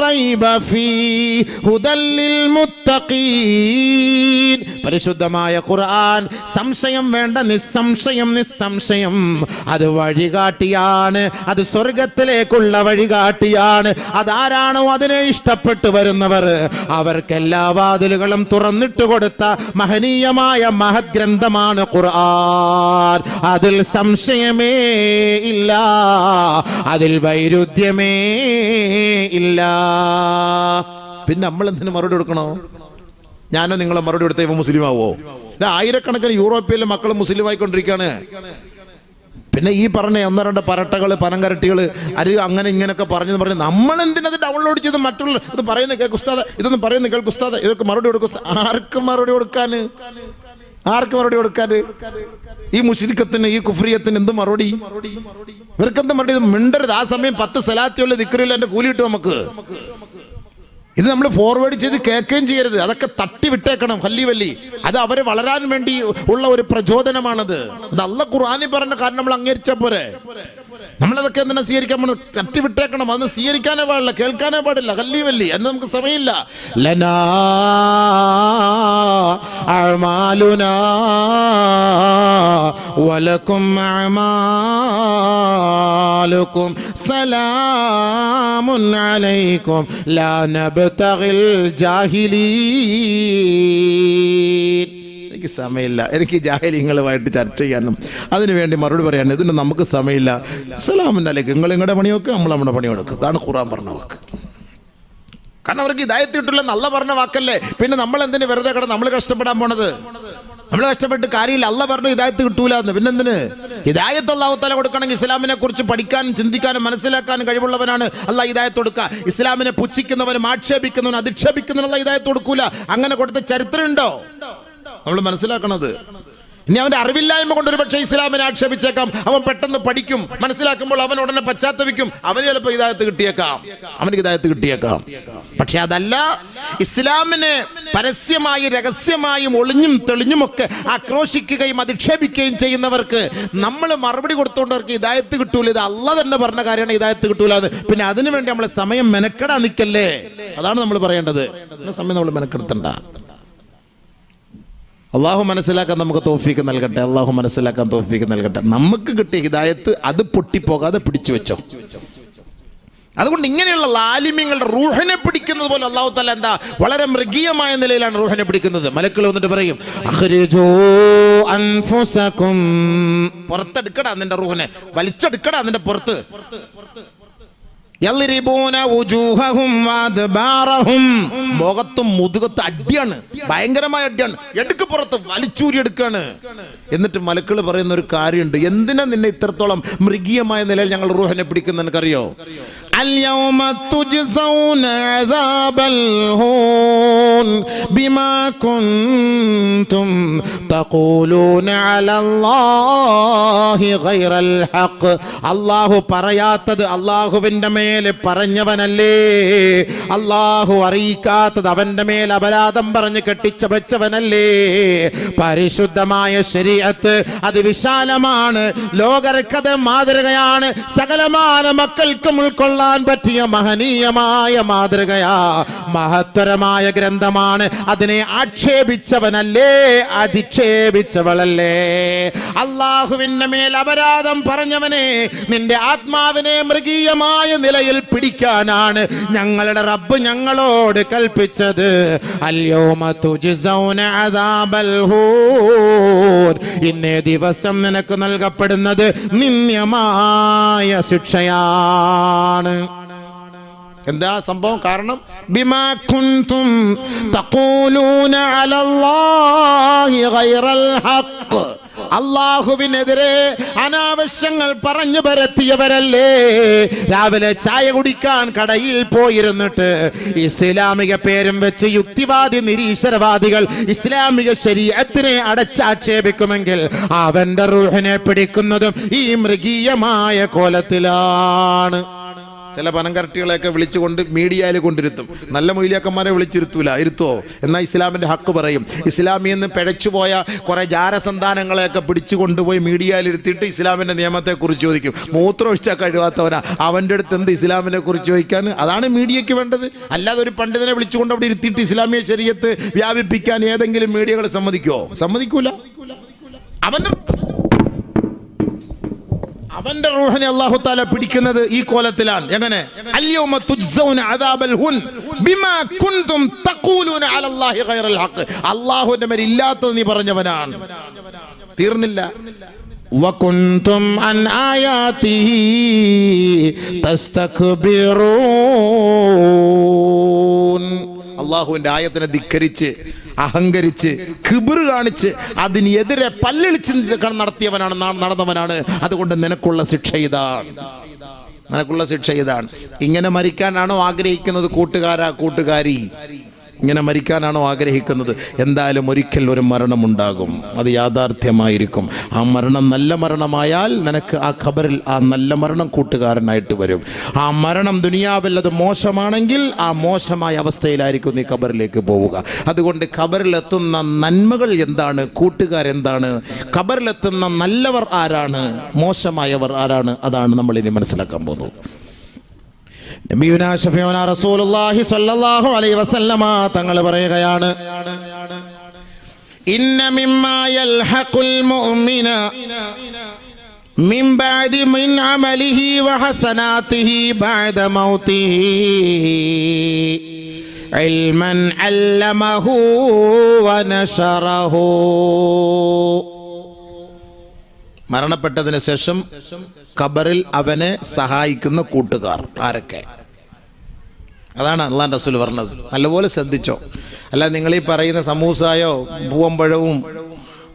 റൈബ ഫീഹി ഹുദൽ ലിൽ മുത്തഖീൻ. പരിശുദ്ധമായ ഖുർആൻ സംശയം വേണ്ട, നിസ്സംശയം, നിസ്സംശയം അത് വഴികാട്ടിയാണ്, അത് സ്വർഗത്തിലേക്കുള്ള വഴികാട്ടിയാണ്. അതാരാണോ അതിനെ ഇഷ്ടപ്പെട്ടു വരുന്നവർ അവർക്ക് എല്ലാ വാതിലുകളും തുറന്നിട്ട് കൊടുത്ത മഹനീയമായ മഹത് ഗ്രന്ഥമാണ് ഖുർആൻ. അതിൽ സംശയമേ ഇല്ല, അതിൽ വൈരുദ്ധ്യമേ ഇല്ല. പിന്നെ നമ്മൾ എന്തിനു മറുപടി കൊടുക്കണോ? ഞാനോ നിങ്ങളെ മറുപടി കൊടുത്ത ഇവ മുസ്ലിം ആവോ? ആയിരക്കണക്കിന് യൂറോപ്പിലെ മക്കൾ മുസ്ലിം ആയിക്കൊണ്ടിരിക്കുകയാണ്. പിന്നെ ഈ പറഞ്ഞ ഒന്നോ രണ്ടോ പരട്ടകൾ, പനങ്കരട്ടികൾ, അരി അങ്ങനെ ഇങ്ങനെയൊക്കെ പറഞ്ഞു നമ്മൾ എന്തിനത് ഡൗൺലോഡ് ചെയ്ത് മറ്റുള്ള ഇത് പറയുന്ന കേൾക്കുസ്താദ്, ഇതൊന്നും പറയുന്ന കേൾക്കുസ്താദ്, ഇതൊക്കെ മറുപടി കൊടുക്കും. ആർക്കും മറുപടി കൊടുക്കാൻ? ആർക്ക് മറുപടി കൊടുക്കാൻ? ഈ മുശ്രിക്കത്തിന്, ഈ കുഫ്രിയത്തിന് എന്ത് മറുപടി? ഇവർക്കെന്ത് മറുപടി? മിണ്ടരുത്. ആ സമയം 10 സലാത്തുള്ള ദിക്റിൽ എന്റെ കൂലി കിട്ടും നമുക്ക്. ഇത് നമ്മൾ ഫോർവേഡ് ചെയ്ത് കേൾക്കുകയും ചെയ്യരുത്. അതൊക്കെ തട്ടി വിട്ടേക്കണം. വല്ലി അത് അവരെ വളരാൻ വേണ്ടി ഉള്ള ഒരു പ്രചോദനമാണത്. അത് അല്ലാഹു ഖുർആനിൽ പറഞ്ഞ കാര്യം നമ്മൾ അംഗീകരിച്ചാൽ പോരെ. നമ്മളതൊക്കെ എന്തിനാ സ്വീകരിക്കാൻ പോണത്? തട്ടി വിട്ടേക്കണം. അതൊന്നും സ്വീകരിക്കാനേ പാടില്ല, കേൾക്കാനേ പാടില്ല. വല്ലി എന്ന് നമുക്ക് സമയമില്ല. ലനാ അഅ്മാലുനാ വലക്കും അഅ്മാലുക്കും സലാമുൻ അലൈക്കും ലാ നബ്തഗിൽ ജാഹിലീൻ. എനിക്ക് സമയമില്ല. എനിക്ക് ജാഹിലിങ്ങളുമായിട്ട് ചർച്ച ചെയ്യാനും അതിനുവേണ്ടി മറുപടി പറയാനും ഇതിന് നമുക്ക് സമയമില്ല. സലാമുൻ അലൈക്കും. നിങ്ങൾ നിങ്ങളുടെ പണിയൊക്കെ, നമ്മൾ നമ്മുടെ പണിയെടുക്കും. അതാണ് ഖുർആൻ പറഞ്ഞ വാക്ക്. കാരണം അവർക്ക് ഹിദായത്ത് കിട്ടില്ല നല്ല പറഞ്ഞ വാക്കല്ലേ. പിന്നെ നമ്മൾ എന്തിന് വെറുതെ നമ്മൾ കഷ്ടപ്പെടാൻ പോണത്? നമ്മൾ കഷ്ടപ്പെട്ട് കാര്യമില്ല. അല്ലാഹ് പറഞ്ഞു ഹിദായത്ത് കിട്ടൂല എന്ന്. പിന്നെ എന്തിന്? ഹിദായത്ത് അല്ലാഹു തആല കൊടുക്കണമെങ്കിൽ ഇസ്ലാമിനെ കുറിച്ച് പഠിക്കാനും ചിന്തിക്കാനും മനസ്സിലാക്കാനും കഴിവുള്ളവനാണ് അല്ലാഹ് ഹിദായത്ത് കൊടുക്കുക. ഇസ്ലാമിനെ പുച്ഛിക്കുന്നവനും ആക്ഷേപിക്കുന്നവനും അധിക്ഷേപിക്കുന്നവനും അല്ലാഹ് ഹിദായത്ത് കൊടുക്കൂല. അങ്ങനെ കൊടുത്ത ചരിത്രം ഉണ്ടോ? നമ്മൾ മനസ്സിലാക്കണത്. ഇനി അവന്റെ അറിവില്ലായ്മ കൊണ്ട് ഒരു പക്ഷേ ഇസ്ലാമിനെ ആക്ഷേപിച്ചേക്കാം. അവൻ പെട്ടെന്ന് പഠിക്കും, മനസ്സിലാക്കുമ്പോൾ അവൻ ഉടനെ പശ്ചാത്തപിക്കും. അവന് ചിലപ്പോൾ ഹിദായത്ത് കിട്ടിയേക്കാം, അവന് ഹിദായത്ത് കിട്ടിയേക്കാം. പക്ഷെ അതല്ല, ഇസ്ലാമിനെ പരസ്യമായും രഹസ്യമായും ഒളിഞ്ഞും തെളിഞ്ഞുമൊക്കെ ആക്രോശിക്കുകയും അധിക്ഷേപിക്കുകയും ചെയ്യുന്നവർക്ക് നമ്മൾ മറുപടി കൊടുത്തുകൊണ്ടവർക്ക് ഹിദായത്ത് കിട്ടൂല. ഇത് അല്ലാഹ് തന്നെ പറഞ്ഞ കാര്യമാണ്, ഹിദായത്ത് കിട്ടൂല. പിന്നെ അതിനു വേണ്ടി നമ്മളെ സമയം മെനക്കെടാൻ നിൽക്കല്ലേ. അതാണ് നമ്മൾ പറയേണ്ടത്. സമയം നമ്മൾ മെനക്കെടുത്തണ്ട. അള്ളാഹു മനസ്സിലാക്കാൻ നമുക്ക് തൗഫീക്ക് നൽകട്ടെ. അള്ളാഹു മനസ്സിലാക്കാൻ തൗഫീക്ക് നൽകട്ടെ. നമുക്ക് കിട്ടിയ ഹിദായത്ത് അത് പൊട്ടിപ്പോകാതെ പിടിച്ചു വെച്ചോ. അതുകൊണ്ട് ഇങ്ങനെയുള്ള ആലിമ്യങ്ങളുടെ റൂഹിനെ പിടിക്കുന്നത് പോലെ അല്ലാഹു തആല എന്താ വളരെ മൃഗീയമായ നിലയിലാണ് റൂഹിനെ പിടിക്കുന്നത്. മലക്കുകൾ വന്നിട്ട് പറയും, അഖ്രിജൂ അൻഫുസകും, പുറത്തെടുക്കടാ നിന്റെ റൂഹിനെ, വലിച്ചെടുക്കടാ നിന്റെ പുറത്ത്. യൽരിബൂന വുജൂഹഹും വഅദ്ബാറഹും, മുഖത്തും മുതുകത്തും അടിയാണ്, ഭയങ്കരമായ അടിയാണ്. എടുക്ക് പുറത്ത്, വലിച്ചൂരി എടുക്കാണ്. എന്നിട്ട് മലക്കുകൾ പറയുന്ന ഒരു കാര്യമുണ്ട്. എന്തിനാ നിന്നെ ഇത്രത്തോളം മൃഗീയമായ നിലയിൽ ഞങ്ങൾ റൂഹിനെ പിടിക്കുന്ന നിനക്കറിയോ? اليوم تجزون عذاب الهون بما كنتم تقولون على الله غير الحق. അല്ലാഹു പറയാത്തത് അല്ലാഹുവിന്റെ മേൽ പറഞ്ഞവനല്ലേ. അല്ലാഹു അറിയിക്കാത്തത് അവന്റെ മേൽ അപരാധം പറഞ്ഞ് കെട്ടിച്ചവച്ചവനല്ലേ. പരിശുദ്ധമായ ശരീഅത്ത് അത് വിശാലമാണ്, ലോകർക്കത് മാതൃകയാണ്, സകലമാന മക്കൾക്കും ഉൾക്കൊള്ളാൻ പറ്റിയ മഹനീയമായ മാതൃകയാ, മഹത്തരമായ ഗ്രന്ഥമാണ്. അതിനെ ആക്ഷേപിച്ചവനല്ലേ, അധിക്ഷേപിച്ചവളല്ലേ. അല്ലാഹുവിന്റെ മേൽ അപരാധം പറഞ്ഞവനെ, നിന്റെ ആത്മാവിനെ മൃഗീയമായ നിലയിൽ പിടിക്കാനാണ് ഞങ്ങളുടെ റബ്ബ് ഞങ്ങളോട് കൽപ്പിച്ചത്. അൽയൗമ തുജ്സൗന അദാബൽ ഹൂൻ, ഇന്നേ ദിവസം നിനക്ക് നൽകപ്പെടുന്നത് നിന്ദ്യമായ ശിക്ഷയാണ്. എന്താ സംഭവം? കാരണം ബിമാ കുൻതും തഖൂലൂന അലല്ലാഹി ഗൈറൽ ഹഖ്, അല്ലാഹുവിനെതിരെ അനാവശ്യങ്ങൾ പറഞ്ഞു പരത്തിയവരല്ലേ. രാവിലെ ചായ കുടിക്കാൻ കടയിൽ പോയിരുന്നിട്ട് ഇസ്ലാമിക പേരും വെച്ച് യുക്തിവാദി നിരീശ്വരവാദികൾ ഇസ്ലാമിക ശരീഅത്തിനെ അടച്ചാക്ഷേപിക്കുമെങ്കിൽ അവന്റെ റൂഹിനെ പിടിക്കുന്നതും ഈ മൃഗീയമായ കോലത്തിലാണ്. ചില പനംകരട്ടികളെയൊക്കെ വിളിച്ചുകൊണ്ട് മീഡിയയിൽ കൊണ്ടിരുത്തും. നല്ല മൊയ്ലിയാക്കന്മാരെ വിളിച്ചിരുത്തൂല, ഇരുത്തോ? എന്നാൽ ഇസ്ലാമിന്റെ ഹക്ക് പറയും. ഇസ്ലാമിൽ നിന്ന് പിഴച്ചുപോയ കുറെ ജാരസന്താനങ്ങളെയൊക്കെ പിടിച്ചു കൊണ്ടുപോയി മീഡിയയിൽ ഇരുത്തിയിട്ട് ഇസ്ലാമിന്റെ നിയമത്തെ കുറിച്ച് ചോദിക്കും. മൂത്രം ഒഴിച്ചാൽ കഴിവാത്തവനാ, അവന്റെ അടുത്ത് എന്ത് ഇസ്ലാമിനെ കുറിച്ച് ചോദിക്കാൻ? അതാണ് മീഡിയക്ക് വേണ്ടത്. അല്ലാതെ ഒരു പണ്ഡിതനെ വിളിച്ചുകൊണ്ട് അവിടെ ഇരുത്തിയിട്ട് ഇസ്ലാമിക ശരീഅത്ത് വ്യാപിപ്പിക്കാൻ ഏതെങ്കിലും മീഡിയകൾ സമ്മതിക്കുമോ? സമ്മതിക്കൂല. അവന്റെ റൂഹിനെ അല്ലാഹു തആല പിടിക്കുന്നത് ഈ കോലത്തിലാണ്. എങ്ങനെ? അൽയൗമ തുജ്സൗന അദാബൽ ഹുൻ ബിമാ കുൻതും തഖൂലൂന അലല്ലാഹി ഗൈറൽ ഹഖ്, അല്ലാഹുവിന്റെ മേൽ ഇല്ലാത്തത് നീ പറഞ്ഞവനാണ്. തീർന്നില്ല. വകുൻതും അൻ ആയാതിഹി തസ്തക്ബിറൂൻ, അല്ലാഹുവിന്റെ ആയത്തിനെ ധിക്കരിച്ച് അഹങ്കരിച്ച് കിബിർ കാണിച്ച് അതിനെതിരെ പല്ലിളിച്ച് നടന്നവനാണ്. അതുകൊണ്ട് നിനക്കുള്ള ശിക്ഷ ഇതാണ്, നിനക്കുള്ള ശിക്ഷ ഇതാണ്. ഇങ്ങനെ മരിക്കാനാണോ ആഗ്രഹിക്കുന്നത് കൂട്ടുകാരാ, കൂട്ടുകാരി? ഇങ്ങനെ മരിക്കാനാണോ ആഗ്രഹിക്കുന്നത്? എന്തായാലും ഒരിക്കൽ ഒരു മരണമുണ്ടാകും, അത് യാഥാർത്ഥ്യമായിരിക്കും. ആ മരണം നല്ല മരണമായാൽ നിനക്ക് ആ ഖബറിൽ ആ നല്ല മരണം കൂട്ടുകാരനായിട്ട് വരും. ആ മരണം ദുനിയാവിൽ അത് മോശമാണെങ്കിൽ ആ മോശമായ അവസ്ഥയിലായിരിക്കും നീ ഖബറിലേക്ക് പോവുക. അതുകൊണ്ട് ഖബറിലെത്തുന്ന നന്മകൾ എന്താണ്, കൂട്ടുകാരെന്താണ്, ഖബറിലെത്തുന്ന നല്ലവർ ആരാണ്, മോശമായവർ ആരാണ്, അതാണ് നമ്മൾ ഇനി മനസ്സിലാക്കാൻ പോകുന്നത്. നബിയുനാ ശഫീഉനാ റസൂലുള്ളാഹി സ്വല്ലല്ലാഹു അലൈഹി വസല്ലമ തങ്ങൾ പറയുകയാണ്, ഇന്ന മിമ്മാ യൽഹഖുൽ മുഅ്മിന മിൻ ബഅദി മിൻ അമലിഹി വഹസനാതിഹി ബഅദ മൗതിഹി ഇൽമൻ അല്ലമഹു വനശറഹു. മരണപ്പെട്ടതിന് ശേഷം ഖബറിൽ അവനെ സഹായിക്കുന്ന കൂട്ടുകാർ ആരൊക്കെ? അതാണ് അല്ലാഹുവിൻ്റെ റസൂൽ പറഞ്ഞത്. നല്ലപോലെ ശ്രദ്ധിച്ചോ. അല്ല നിങ്ങൾ ഈ പറയുന്ന സമൂസായോ പൂവമ്പഴവും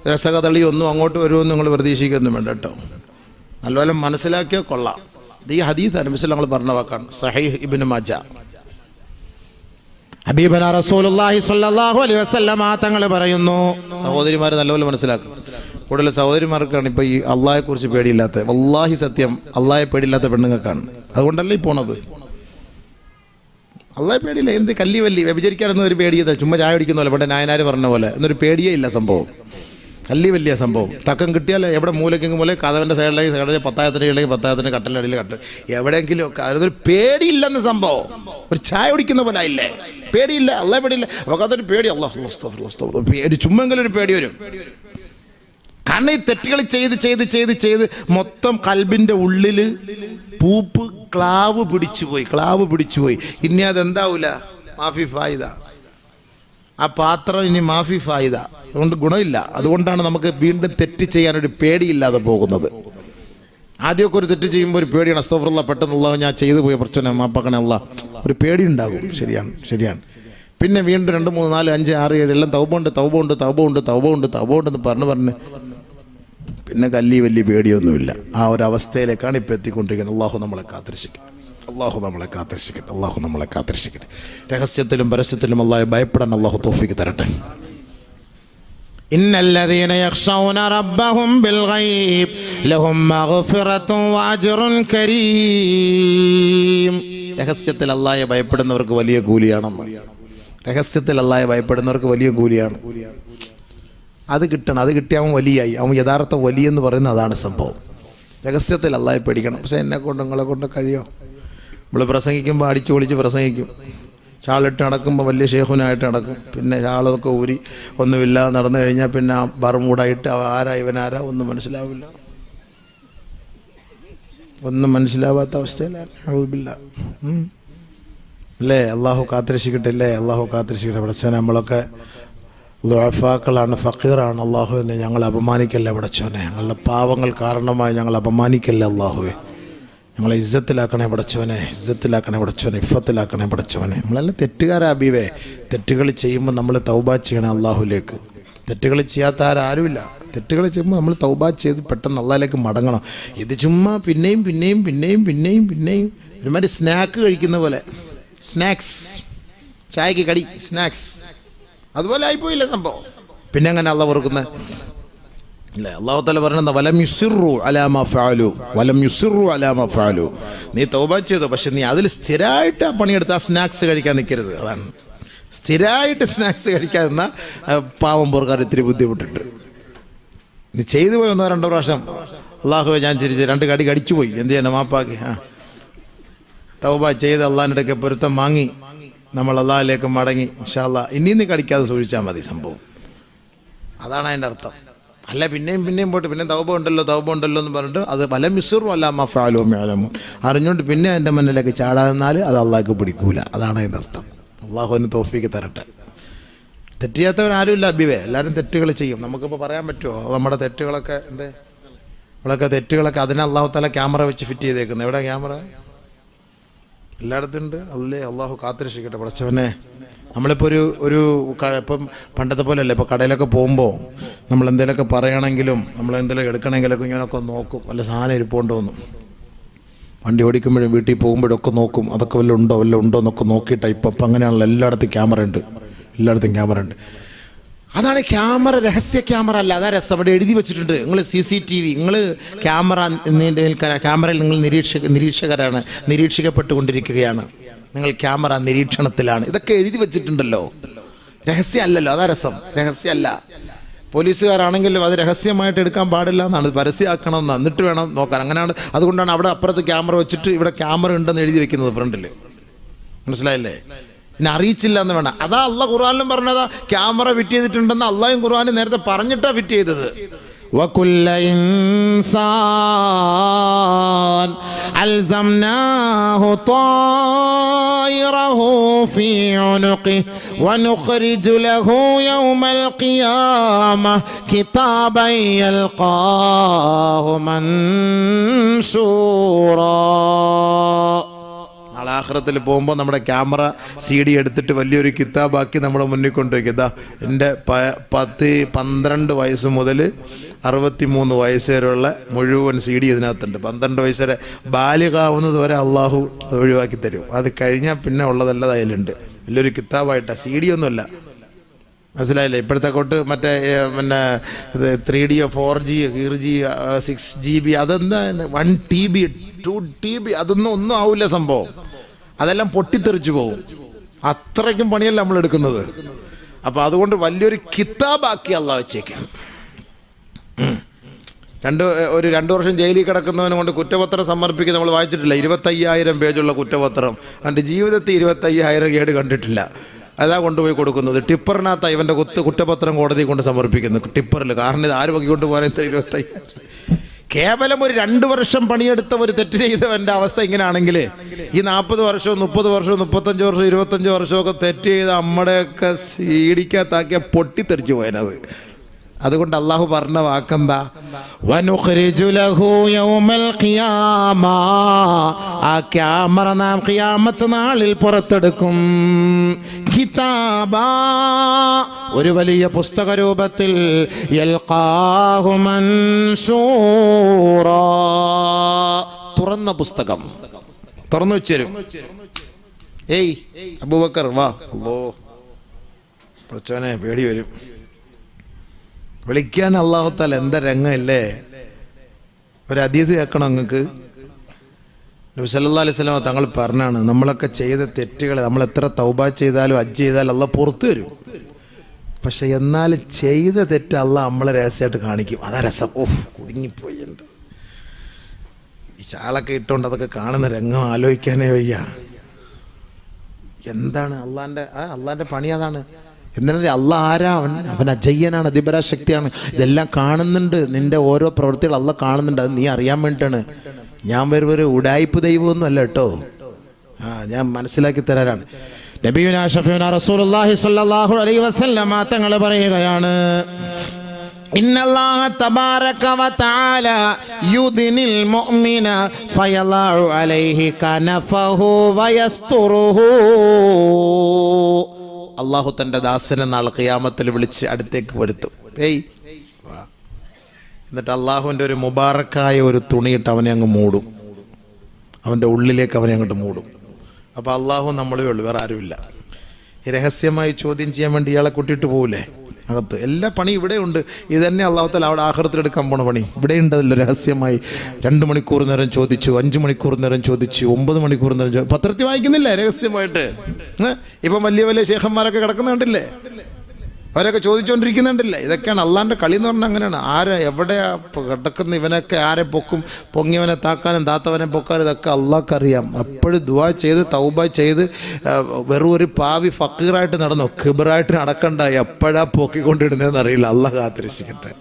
രസകദളിയോ ഒന്നും അങ്ങോട്ട് വരുമെന്ന് നിങ്ങൾ പ്രതീക്ഷിക്കൊന്നും വേണ്ട കേട്ടോ. നല്ലപോലെ മനസ്സിലാക്കിയോ കൊള്ളാം. ഇത് ഈ ഹദീസ് നബി ഞങ്ങൾ പറഞ്ഞ വാക്കാണ്. സഹീഹ് ഇബ്നു മാജ. ഹബീബനാ റസൂലുള്ളാഹി സ്വല്ലല്ലാഹു അലൈഹി വസല്ലമ തങ്ങൾ പറയുന്നു, സഹോദരിമാർ നല്ലപോലെ മനസ്സിലാക്കും. കൂടുതൽ സഹോദരിമാർക്കാണ് ഇപ്പോൾ ഈ അള്ളാഹെക്കുറിച്ച് പേടിയില്ലാത്ത, വല്ലാഹി സത്യം അള്ളാഹെ പേടിയില്ലാത്ത പെണ്ണുങ്ങൾക്കാണ്. അതുകൊണ്ടല്ലേ ഈ പോണത്. അള്ളാഹെ പേടിയില്ല. എന്ത് കല്ലി വല്ലി വ്യഭിചരിക്കാനൊന്നും ഒരു പേടിയത, ചുമ്മാ ചായ അടിക്കുന്ന പോലെ പണ്ട് നായനാർ പറഞ്ഞ പോലെ എന്നൊരു പേടിയേ ഇല്ല. സംഭവം കല്ലി വലിയ സംഭവം. തക്കം കിട്ടിയാൽ എവിടെ മൂലക്കെങ്കിൽ മൂലം കഥവൻ്റെ സൈഡിലേക്ക് സൈഡിൽ പത്തായത്തിൻ്റെ പത്തായത്തിൻ്റെ കട്ടലടിയിൽ കട്ട് എവിടെയെങ്കിലും ഒക്കെ അതൊരു പേടിയില്ലെന്ന് സംഭവം. ഒരു ചായ കുടിക്കുന്ന പോലെ ഇല്ലേ, പേടിയില്ല. അള്ളാഹെ പേടിയില്ല. അപ്പോൾ അതൊരു പേടി. അള്ളാഹ് ചുമ്മെങ്കിലും ഒരു പേടി വരും. കാരണം ഈ തെറ്റുകൾ ചെയ്ത് ചെയ്ത് ചെയ്ത് ചെയ്ത് മൊത്തം കൽബിൻ്റെ ഉള്ളിൽ പൂപ്പ് ക്ലാവ് പിടിച്ചുപോയി. ഇനി അതെന്താവൂല, മാഫി ഫായിദ. ആ പാത്രം ഇനി മാഫി ഫായിദ. അതുകൊണ്ട് ഗുണമില്ല. അതുകൊണ്ടാണ് നമുക്ക് വീണ്ടും തെറ്റ് ചെയ്യാനൊരു പേടിയില്ലാതെ പോകുന്നത്. ആദ്യമൊക്കെ ഒരു തെറ്റ് ചെയ്യുമ്പോൾ ഒരു പേടിയാണ്. അസ്തഗ്ഫിറുല്ലാഹ്, പെട്ടെന്നുള്ള ഞാൻ ചെയ്തു പോയ പ്രശ്നം മാപ്പാക്കണേ അല്ലാഹ്, ഒരു പേടി ഉണ്ടാകും. ശരിയാണ്. പിന്നെ വീണ്ടും 2, 3, 4, 5, 6, 7 എല്ലാം തൗബുണ്ടെന്ന് പറഞ്ഞ് പിന്നെ കല്ലി വലിയ പേടിയൊന്നുമില്ല. ആ ഒരു അവസ്ഥയിലേക്കാണ് ഇപ്പം എത്തിക്കൊണ്ടിരിക്കുന്നത്. അള്ളാഹു നമ്മളെ കാത്തിരക്ഷിക്കട്ടെ. രഹസ്യത്തിലും പരസ്യത്തിലും അള്ളാഹെ ഭയപ്പെടാൻ അള്ളാഹു തൗഫീഖ് തരട്ടെ. ഇന്നല്ലദീന യഖ്ശൗന റബ്ബഹും ബിൽ ഗൈബ് ലഹും മഗ്ഫിറത്തുൻ വഅജ്റുൻ കരീം. രഹസ്യത്തിൽ അള്ളാഹയെ ഭയപ്പെടുന്നവർക്ക് വലിയ കൂലിയാണെന്ന്. രഹസ്യത്തിൽ അള്ളാഹയെ ഭയപ്പെടുന്നവർക്ക് വലിയ കൂലിയാണ്. അത് കിട്ടണം. അത് കിട്ടിയാൽ അവൻ വലിയായി. അവൻ യഥാർത്ഥ വലിയെന്ന് പറയുന്ന അതാണ് സംഭവം. രഹസ്യത്തിൽ അള്ളാഹയെ പേടിക്കണം. പക്ഷേ നിങ്ങളെ കൊണ്ട് കഴിയോ? നമ്മൾ പ്രസംഗിക്കുമ്പോൾ അടിച്ചു പൊളിച്ച് പ്രസംഗിക്കും. ഷാളിട്ട് നടക്കുമ്പോൾ വലിയ ഷേഖുനായിട്ട് നടക്കും. പിന്നെ ഷാളൊക്കെ ഊരി ഒന്നുമില്ലാതെ നടന്നു കഴിഞ്ഞാൽ പിന്നെ ബർമൂടായിട്ട് ഇവനാരാ ഒന്നും മനസ്സിലാവില്ല. ഒന്നും മനസ്സിലാവാത്ത അവസ്ഥയിലാണ്. അല്ലേ? അള്ളാഹു കാത്തിരക്ഷിക്കട്ടെ. പഠിച്ചോനെ, നമ്മളൊക്കെ ദുആഫാക്കളാണ്, ഫക്കീറാണ്. അള്ളാഹു എന്ന് ഞങ്ങൾ അപമാനിക്കല്ലേ പഠിച്ചോനെ. ഞങ്ങളുടെ പാവങ്ങൾ കാരണമായി ഞങ്ങൾ അപമാനിക്കല്ലേ അള്ളാഹുവേ. ഞങ്ങളെ ഇസ്സത്തിലാക്കണേ പഠിച്ചോനെ, ഇഫത്തിലാക്കണേ പഠിച്ചോനെ. നമ്മളെല്ലാം തെറ്റുകാരാ ഹബീബേ. തെറ്റുകൾ ചെയ്യുമ്പോൾ നമ്മൾ തൗബ ചെയ്യണം അള്ളാഹുലേക്ക്. തെറ്റുകൾ ചെയ്യാത്ത ആരുമില്ല. തെറ്റുകൾ ചെയ്യുമ്പോൾ നമ്മൾ തൗബ ചെയ്ത് പെട്ടെന്ന് അള്ളാഹിലേക്ക് മടങ്ങണം. ഇത് ചുമ്മാ പിന്നെയും ഒരുമാതിരി സ്നാക്ക് കഴിക്കുന്ന പോലെ, സ്നാക്സ്, ചായക്ക് കടി, സ്നാക്സ്, അതുപോലെ ആയിപ്പോയില്ല സംഭവം. പിന്നെ അങ്ങനെ അള്ളാഹ് ഓർക്കുന്നത് അല്ലേ? അള്ളാഹു തആല പറയുന്നത് വലം യുസിറു അലാ മാ ഫഅലു. നീ തൗബ ചെയ്തോ, പക്ഷെ നീ അതിൽ സ്ഥിരമായിട്ട് ആ പണിയെടുത്ത് ആ സ്നാക്സ് കഴിക്കാൻ നിൽക്കരുത്. അതാണ് സ്ഥിരമായിട്ട് സ്നാക്സ് കഴിക്കാതിരുന്ന പാവം പോർക്കാർ ഇത്തിരി ബുദ്ധിമുട്ടുണ്ട്. നീ ചെയ്തു പോയി 1-2 പ്രാവശ്യം അള്ളാഹുവെ ഞാൻ ചിരിച്ച് 2 കടി കടിച്ചു പോയി, എന്ത് ചെയ്യണം, മാപ്പാക്കി തൗബ ചെയ്ത് അള്ളാഹിൻ്റെ അടുക്കെ പൊരുത്തം വാങ്ങി നമ്മൾ അള്ളാഹിലേക്ക് മടങ്ങി ഇൻഷാ അല്ലാഹ് ഇനി നീ കടിക്കാതെ സൂക്ഷിച്ചാൽ മതി. സംഭവം അതാണ് അതിൻ്റെ അർത്ഥം. അല്ല പിന്നെയും പോയിട്ട് പിന്നെ തൗബ ഉണ്ടല്ലോ എന്ന് പറഞ്ഞിട്ട് അത് പല മിസ്റും അല്ലാ മാ ഫഅലു യഅലമു അറിഞ്ഞുകൊണ്ട് പിന്നെ എൻ്റെ മുന്നിലേക്ക് ചാടാന്നാൽ അത് അള്ളാഹ്ക്ക് പിടിക്കൂല. അതാണ് അതിൻ്റെ അർത്ഥം. അള്ളാഹുവിന് തൗഫീഖ് തരട്ടെ. തെറ്റ് ചെയ്യാത്തവരാരുമില്ല അബിവേ, എല്ലാവരും തെറ്റുകൾ ചെയ്യും. നമുക്കിപ്പോൾ പറയാൻ പറ്റുമോ നമ്മുടെ തെറ്റുകളൊക്കെ നമ്മളൊക്കെ തെറ്റുകളൊക്കെ അതിനെ അള്ളാഹു തആല ക്യാമറ വെച്ച് ഫിറ്റ് ചെയ്തേക്കുന്നത്. എവിടെ ക്യാമറ? എല്ലായിടത്തും ഉണ്ട്. അല്ലേ? അള്ളാഹു കാത്തിരക്ഷിക്കട്ടെ പഠിച്ചവനെ. നമ്മളിപ്പോൾ ഇപ്പം പണ്ടത്തെ പോലെ അല്ലേ, ഇപ്പോൾ കടയിലൊക്കെ പോകുമ്പോൾ നമ്മൾ എന്തെങ്കിലുമൊക്കെ പറയണമെങ്കിലും നമ്മൾ എന്തെങ്കിലും എടുക്കണമെങ്കിലൊക്കെ ഇങ്ങനെയൊക്കെ നോക്കും. വല്ല സാധനം ഇരിപ്പുണ്ടോ എന്നും. വണ്ടി ഓടിക്കുമ്പോഴും വീട്ടിൽ പോകുമ്പോഴൊക്കെ നോക്കും. അതൊക്കെ വല്ല ഉണ്ടോ എന്നൊക്കെ നോക്കിയിട്ടാണ് ഇപ്പം അങ്ങനെയാണല്ലോ. എല്ലായിടത്തും ക്യാമറ ഉണ്ട്. എല്ലായിടത്തും ക്യാമറ ഉണ്ട്. അതാണ് ക്യാമറ, രഹസ്യ ക്യാമറ അല്ല. അതാ രസം. അവിടെ എഴുതി വെച്ചിട്ടുണ്ട്, നിങ്ങൾ CCTV, നിങ്ങൾ ക്യാമറയിൽ നിങ്ങൾ നിരീക്ഷകരാണ്, നിരീക്ഷിക്കപ്പെട്ടുകൊണ്ടിരിക്കുകയാണ്, നിങ്ങൾ ക്യാമറ നിരീക്ഷണത്തിലാണ്. ഇതൊക്കെ എഴുതി വെച്ചിട്ടുണ്ടല്ലോ. രഹസ്യം അല്ലല്ലോ, അതാ രസം. രഹസ്യമല്ല. പോലീസുകാരാണെങ്കിലും അത് രഹസ്യമായിട്ട് എടുക്കാൻ പാടില്ല എന്നാണ്, പരസ്യമാക്കണം, എന്നിട്ട് വേണം നോക്കാൻ. അങ്ങനെയാണ്. അതുകൊണ്ടാണ് അവിടെ അപ്പുറത്ത് ക്യാമറ വെച്ചിട്ട് ഇവിടെ ക്യാമറ ഉണ്ടെന്ന് എഴുതി വെക്കുന്നത് ഫ്രണ്ടിൽ. മനസ്സിലായില്ലേ? പിന്നെ അറിയിച്ചില്ല എന്ന് വേണം. അതാ അള്ളാഹ് ഖുർആനിലും പറഞ്ഞതാ, ക്യാമറ ഫിറ്റ് ചെയ്തിട്ടുണ്ടെന്ന് അള്ളാഹും ഖുർആനും നേരത്തെ പറഞ്ഞിട്ടാ ഫിറ്റ് ചെയ്തത്. വകുല്ല ഇൻസാൻ അൽസംനാഹു طائره في عنقه ونخرج له يوم القيامة كتابا يلقاه منشورا. നാളെ ആഖിറത്തിൽ പോകുമ്പോൾ നമ്മുടെ ക്യാമറ CD എടുത്തിട്ട് വലിയൊരു കിതാബാക്കി നമ്മുടെ മുന്നിൽ കൊണ്ടുവയ്ക്കുക. ഇതാ എൻ്റെ 12 വയസ്സ് മുതൽ 63 വയസ്സ് വരെയുള്ള മുഴുവൻ CD ഇതിനകത്തുണ്ട്. 12 വയസ്സ് വരെ ബാലികാവുന്നത് വരെ അള്ളാഹു ഒഴിവാക്കി തരും. അത് കഴിഞ്ഞാൽ പിന്നെ ഉള്ളതെല്ലാം അതിലുണ്ട്. വലിയൊരു കിതാബായിട്ടാണ്, CD ഒന്നുമല്ല. മനസ്സിലായില്ലേ? ഇപ്പോഴത്തെ തൊട്ട് മറ്റേ പിന്നെ 3D 4G 4G 6GB അതെന്താ 1 TB 2 TB ഒന്നും ആവില്ല സംഭവം. അതെല്ലാം പൊട്ടിത്തെറിച്ചു പോകും. അത്രയ്ക്കും പണിയല്ല നമ്മൾ എടുക്കുന്നത്. അപ്പോൾ അതുകൊണ്ട് വലിയൊരു കിതാബാക്കി അള്ളാഹു വെച്ചേക്കാം. 2 വർഷം ജയിലിൽ കിടക്കുന്നവനെ കൊണ്ട് കുറ്റപത്രം സമർപ്പിക്കുക നമ്മൾ വായിച്ചിട്ടില്ല. 25,000 പേജുള്ള കുറ്റപത്രം. അവൻ്റെ ജീവിതത്തിൽ 25,000 കേട് കണ്ടിട്ടില്ല. അതാ കൊണ്ടുപോയി കൊടുക്കുന്നത്. ടിപ്പറിനകത്ത് ഇവൻ്റെ കുറ്റപത്രം കോടതി കൊണ്ട് സമർപ്പിക്കുന്നു. ടിപ്പറിൽ. കാരണം ഇത് ആര് പൊക്കിക്കൊണ്ട് പോകാൻ 25,000? കേവലം ഒരു 2 വർഷം പണിയെടുത്ത ഒരു തെറ്റ് ചെയ്തവൻ്റെ അവസ്ഥ ഇങ്ങനെയാണെങ്കിൽ ഈ 40 വർഷവും 30 വർഷവും 35 വർഷവും 25 വർഷമൊക്കെ തെറ്റ് ചെയ്ത് നമ്മുടെയൊക്കെ സീഡിക്കകത്താക്കിയ പൊട്ടിത്തെറിച്ചു പോയനത്. അതുകൊണ്ട് അള്ളാഹു പറഞ്ഞ വാക്കെന്താ? വനുഖ്രിജു ലഹു യൗമൽ ഖിയാമ. ആ ക്യാമറ നാം ഖിയാമത്ത് നാളിൽ പുറത്തെടുക്കും. കിതാബാ, ഒരു വലിയ പുസ്തക രൂപത്തിൽ. യൽഖാഹു മൻശൂറാ, തുറന്ന പുസ്തകം. തുറന്നു വെച്ചരും. ഏയ് അബൂബക്കർ വാ. അല്ലോ പ്രച്ചോനെ പേടി വരും. വിളിക്കാൻ അല്ലാഹു തആല എന്താ രംഗമില്ലേ? ഒരു ഹദീസ് കേൾക്കണം നിങ്ങൾക്ക്. നബി സല്ലല്ലാഹു അലൈഹി വസല്ലം തങ്ങൾ പറഞ്ഞാണ്, നമ്മളൊക്കെ ചെയ്ത തെറ്റുകൾ നമ്മൾ എത്ര തൗബ ചെയ്താലും ഹജ്ജ് ചെയ്താലും അള്ളാഹ് പുറത്തു തരും. പക്ഷെ എന്നാൽ ചെയ്ത തെറ്റ് അള്ളാഹ് നമ്മളെ രഹസ്യമായിട്ട് കാണിക്കും. അതാ രസം. ഓഫ്, കുടുങ്ങിപ്പോയിട്ടുണ്ട്. ഈ ചാളൊക്കെ ഇട്ടുകൊണ്ട് അതൊക്കെ കാണുന്ന രംഗം ആലോചിക്കാനേ വയ്യ. എന്താണ് അള്ളാന്റെ പണി? അതാണ്. എന്തിനാ? അള്ളാഹ് ആരാ? അവൻ അജയ്യനാണ്, അതിപരാശക്തിയാണ്. ഇതെല്ലാം കാണുന്നുണ്ട്. നിന്റെ ഓരോ പ്രവൃത്തികൾ അള്ളാഹ് കാണുന്നുണ്ട്. അത് നീ അറിയാൻ വേണ്ടിയിട്ടാണ്. ഞാൻ ഒരു ഉഡായിപ്പ് ദൈവമൊന്നും അല്ല കേട്ടോ. ഞാൻ മനസ്സിലാക്കി തരാനാണ്. നബിയുനാ ശഫീഉനാ റസൂലുള്ളാഹി സ്വല്ലല്ലാഹു അലൈഹി വസല്ലം തങ്ങൾ പറയുകയാണ്, ഇന്നല്ലാഹ തബാറക വതആല യുദ്നിൽ മുഅ്മിന ഫയളഉ അലൈഹി കനഫഹു വയസ്തുറുഹു. അള്ളാഹു തൻ്റെ ദാസനെ നാളെ ഖിയാമത്തിൽ വിളിച്ച് അടുത്തേക്ക് വരുത്തും. എന്നിട്ട് അള്ളാഹുവിൻ്റെ ഒരു മുബാറക്കായ ഒരു തുണിയിട്ട് അവനെ അങ്ങ് മൂടും. അവൻ്റെ ഉള്ളിലേക്ക് അവനെ അങ്ങോട്ട് മൂടും. അപ്പോൾ അള്ളാഹു നമ്മളേ ഉള്ളൂ, വേറെ ആരുമില്ല. ഈ രഹസ്യമായി ചോദ്യം ചെയ്യാൻ വേണ്ടി ഇയാളെ കൂട്ടിയിട്ട് പോകില്ലേ അകത്ത്? എല്ലാ പണി ഇവിടെ ഉണ്ട്. ഇത് തന്നെ അള്ളാഹു തആല അവിടെ ആഖിറത്തിൽ എടുക്കാൻ പോണ പണി ഇവിടെ ഉണ്ടല്ലോ. രഹസ്യമായി 2 മണിക്കൂർ നേരം ചോദിച്ചു, 5 മണിക്കൂർ നേരം ചോദിച്ചു, 9 മണിക്കൂർ നേരം പത്രത്തിൽ വായിക്കുന്നില്ലേ രഹസ്യമായിട്ട്? ഇപ്പം വലിയ വലിയ ശേഖന്മാരൊക്കെ കിടക്കുന്ന കണ്ടില്ലേ? അവരൊക്കെ ചോദിച്ചുകൊണ്ടിരിക്കുന്നുണ്ടല്ലേ? ഇതൊക്കെയാണ് അള്ളാൻ്റെ കളി എന്ന് പറഞ്ഞാൽ. അങ്ങനെയാണ്. ആരെ എവിടെയാ കിടക്കുന്ന ഇവനൊക്കെ ആരെ പൊക്കും, പൊങ്ങിയവനെ താക്കാനും താത്തവനെ പൊക്കാനും ഇതൊക്കെ അള്ളാഹ്ക്കറിയാം. അപ്പോഴും ദുആ ചെയ്ത് തൗബ ചെയ്ത് വെറും ഒരു പാവി ഫക്കീറായിട്ട് നടന്നു, കിബറായിട്ട് നടക്കണ്ട. എപ്പോഴാ പൊക്കിക്കൊണ്ടിടുന്നതെന്ന് അറിയില്ല. അള്ളാഹ് കാത്തിരക്ഷിക്കട്ടെ.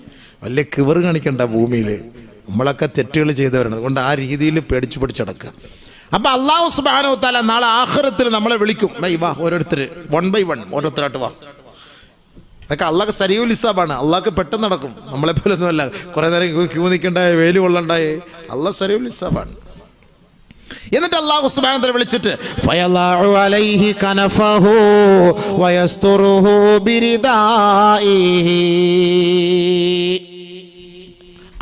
വലിയ കിബർ കാണിക്കണ്ട ഭൂമിയിൽ. നമ്മളൊക്കെ തെറ്റുകൾ ചെയ്തവരാണ്. അതുകൊണ്ട് ആ രീതിയിൽ പേടിച്ച് പിടിച്ചടക്കുക. അപ്പം അള്ളാഹു സുബ്ഹാനഹു വ തആല നാളെ ആഖിറത്തിൽ നമ്മളെ വിളിക്കും. വാ ഓരോരുത്തർ 1 by 1 ഓരോരുത്തരായിട്ട് വാ. അതൊക്കെ അള്ളാഹ് സരീഉൽ ഹിസാബാണ്. അള്ളാഹ്ക്ക് പെട്ടെന്ന് നടക്കും. നമ്മളെപ്പോലെ ഒന്നുമല്ല കുറേ നേരം ക്യൂ നിൽക്കണ്ടായി, വെയിൽ കൊള്ളണ്ടായി. അള്ളാഹ് സരീഉൽ ഹിസാബാണ്. എന്നിട്ട് അള്ളാഹു സുബ്ഹാനഹു വ തആല വിളിച്ചിട്ട് ഫയളഉ അലൈഹി കനഫഹു വയസ്തുറുഹു ബിരിദാഇഹി.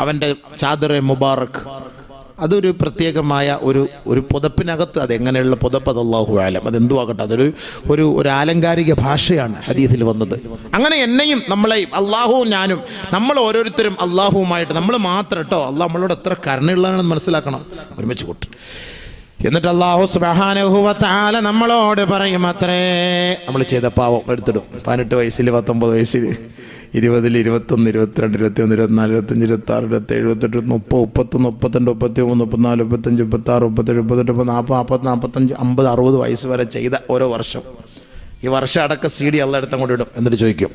അവൻ്റെ ചാദറെ മുബാറക്, അതൊരു പ്രത്യേകമായ ഒരു പുതപ്പിനകത്ത്, അതെങ്ങനെയുള്ള പുതപ്പ് അത് അല്ലാഹു ആലം, അതെന്തുവാകട്ടെ, അതൊരു ഒരു ആലങ്കാരിക ഭാഷയാണ് ഹദീസിൽ വന്നത്. അങ്ങനെ എന്നെയും നമ്മളെയും അള്ളാഹുവും ഞാനും നമ്മൾ ഓരോരുത്തരും അള്ളാഹുവുമായിട്ട് നമ്മൾ മാത്രം കേട്ടോ, അള്ളാഹ് നമ്മളോട് എത്ര കരുണയുള്ളതാണെന്ന് മനസ്സിലാക്കണം. ഒരുമിച്ച് കൂട്ട്. എന്നിട്ട് അല്ലാഹു സുബ്ഹാനഹു വ തആല നമ്മളോട് പറയും, അത്രേ നമ്മൾ ചെയ്ത പാവം എടുത്തിടും. 18 വയസ്സിൽ, 19 വയസ്സിൽ, 20, 21, 22, 23, 24, 25, 26, 27, 28, 30, 32, 33, 34, 35, 36, 37, 38, 40, 45, 50, 60 വയസ്സ് വരെ ചെയ്ത ഓരോ വർഷം, ഈ വർഷം അടക്ക CD അള്ളാഹ് എടുത്ത് അങ്ങോട്ട് ഇടും. എന്നിട്ട് ചോദിക്കും,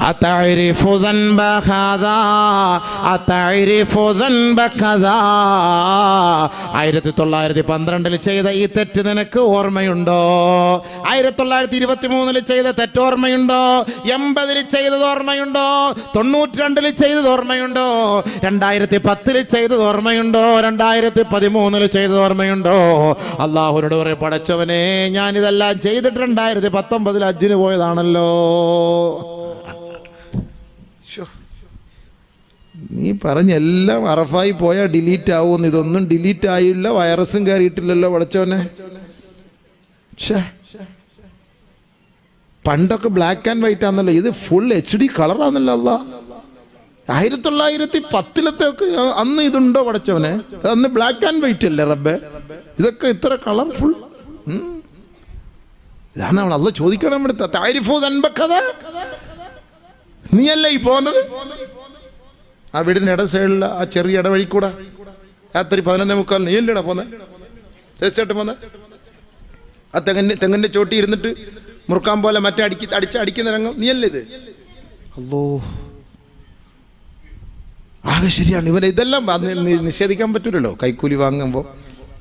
1912 ചെയ്ത ഈ തെറ്റ് നിനക്ക് ഓർമ്മയുണ്ടോ? 1923 ചെയ്ത തെറ്റ് ഓർമ്മയുണ്ടോ? 80 ചെയ്തത് ഓർമ്മയുണ്ടോ? 92 ചെയ്തത് ഓർമ്മയുണ്ടോ? 2010 ചെയ്തത് ഓർമ്മയുണ്ടോ? 2013 ചെയ്തത് ഓർമ്മയുണ്ടോ? അള്ളാഹുവിനോട് പറയും, പടച്ചവനെ ഞാനിതെല്ലാം ചെയ്തിട്ട് 2019 ഹജ്ജിന് പോയതാണല്ലോ. നീ പറഞ്ഞെല്ലാം അറഫായി പോയാൽ ഡിലീറ്റ് ആവുമെന്ന്, ഇതൊന്നും ഡിലീറ്റ് ആയില്ല, വൈറസും കയറിയിട്ടില്ലല്ലോ പടച്ചവനെ. പണ്ടൊക്കെ ബ്ലാക്ക് ആൻഡ് വൈറ്റ് ആണല്ലോ, ഇത് ഫുൾ HD കളറാണല്ലോ. അല്ല 1910 അന്ന് ഇതുണ്ടോ പടച്ചവനെ? അന്ന് ബ്ലാക്ക് ആൻഡ് വൈറ്റ് അല്ലേ റബ്ബേ? ഇതൊക്കെ ഇത്ര കളർഫുൾ. ഇതാണ് നമ്മൾ അല്ല ചോദിക്കണം. നീയല്ലേ ഈ പോകുന്നത്? ആ വീടിന്റെ ഇട സൈഡിൽ ആ ചെറിയ ഇടവഴി കൂടെ രാത്രി 11:45 നീ അല്ലേടാ പോന്നെ? രജിസ്റ്റേർട്ട് പോന്നെ? ആ തെങ്ങിന്റെ ചോട്ടി ഇരുന്നിട്ട് മുറുക്കാൻ പോലെ മറ്റേ അടിക്കുന്ന രംഗം നീയല്ലേ ഇത്? അല്ലോ, ആകെ ശരിയാണ്. ഇവനെ ഇതെല്ലാം നിഷേധിക്കാൻ പറ്റൂലല്ലോ. കൈക്കൂലി വാങ്ങുമ്പോൾ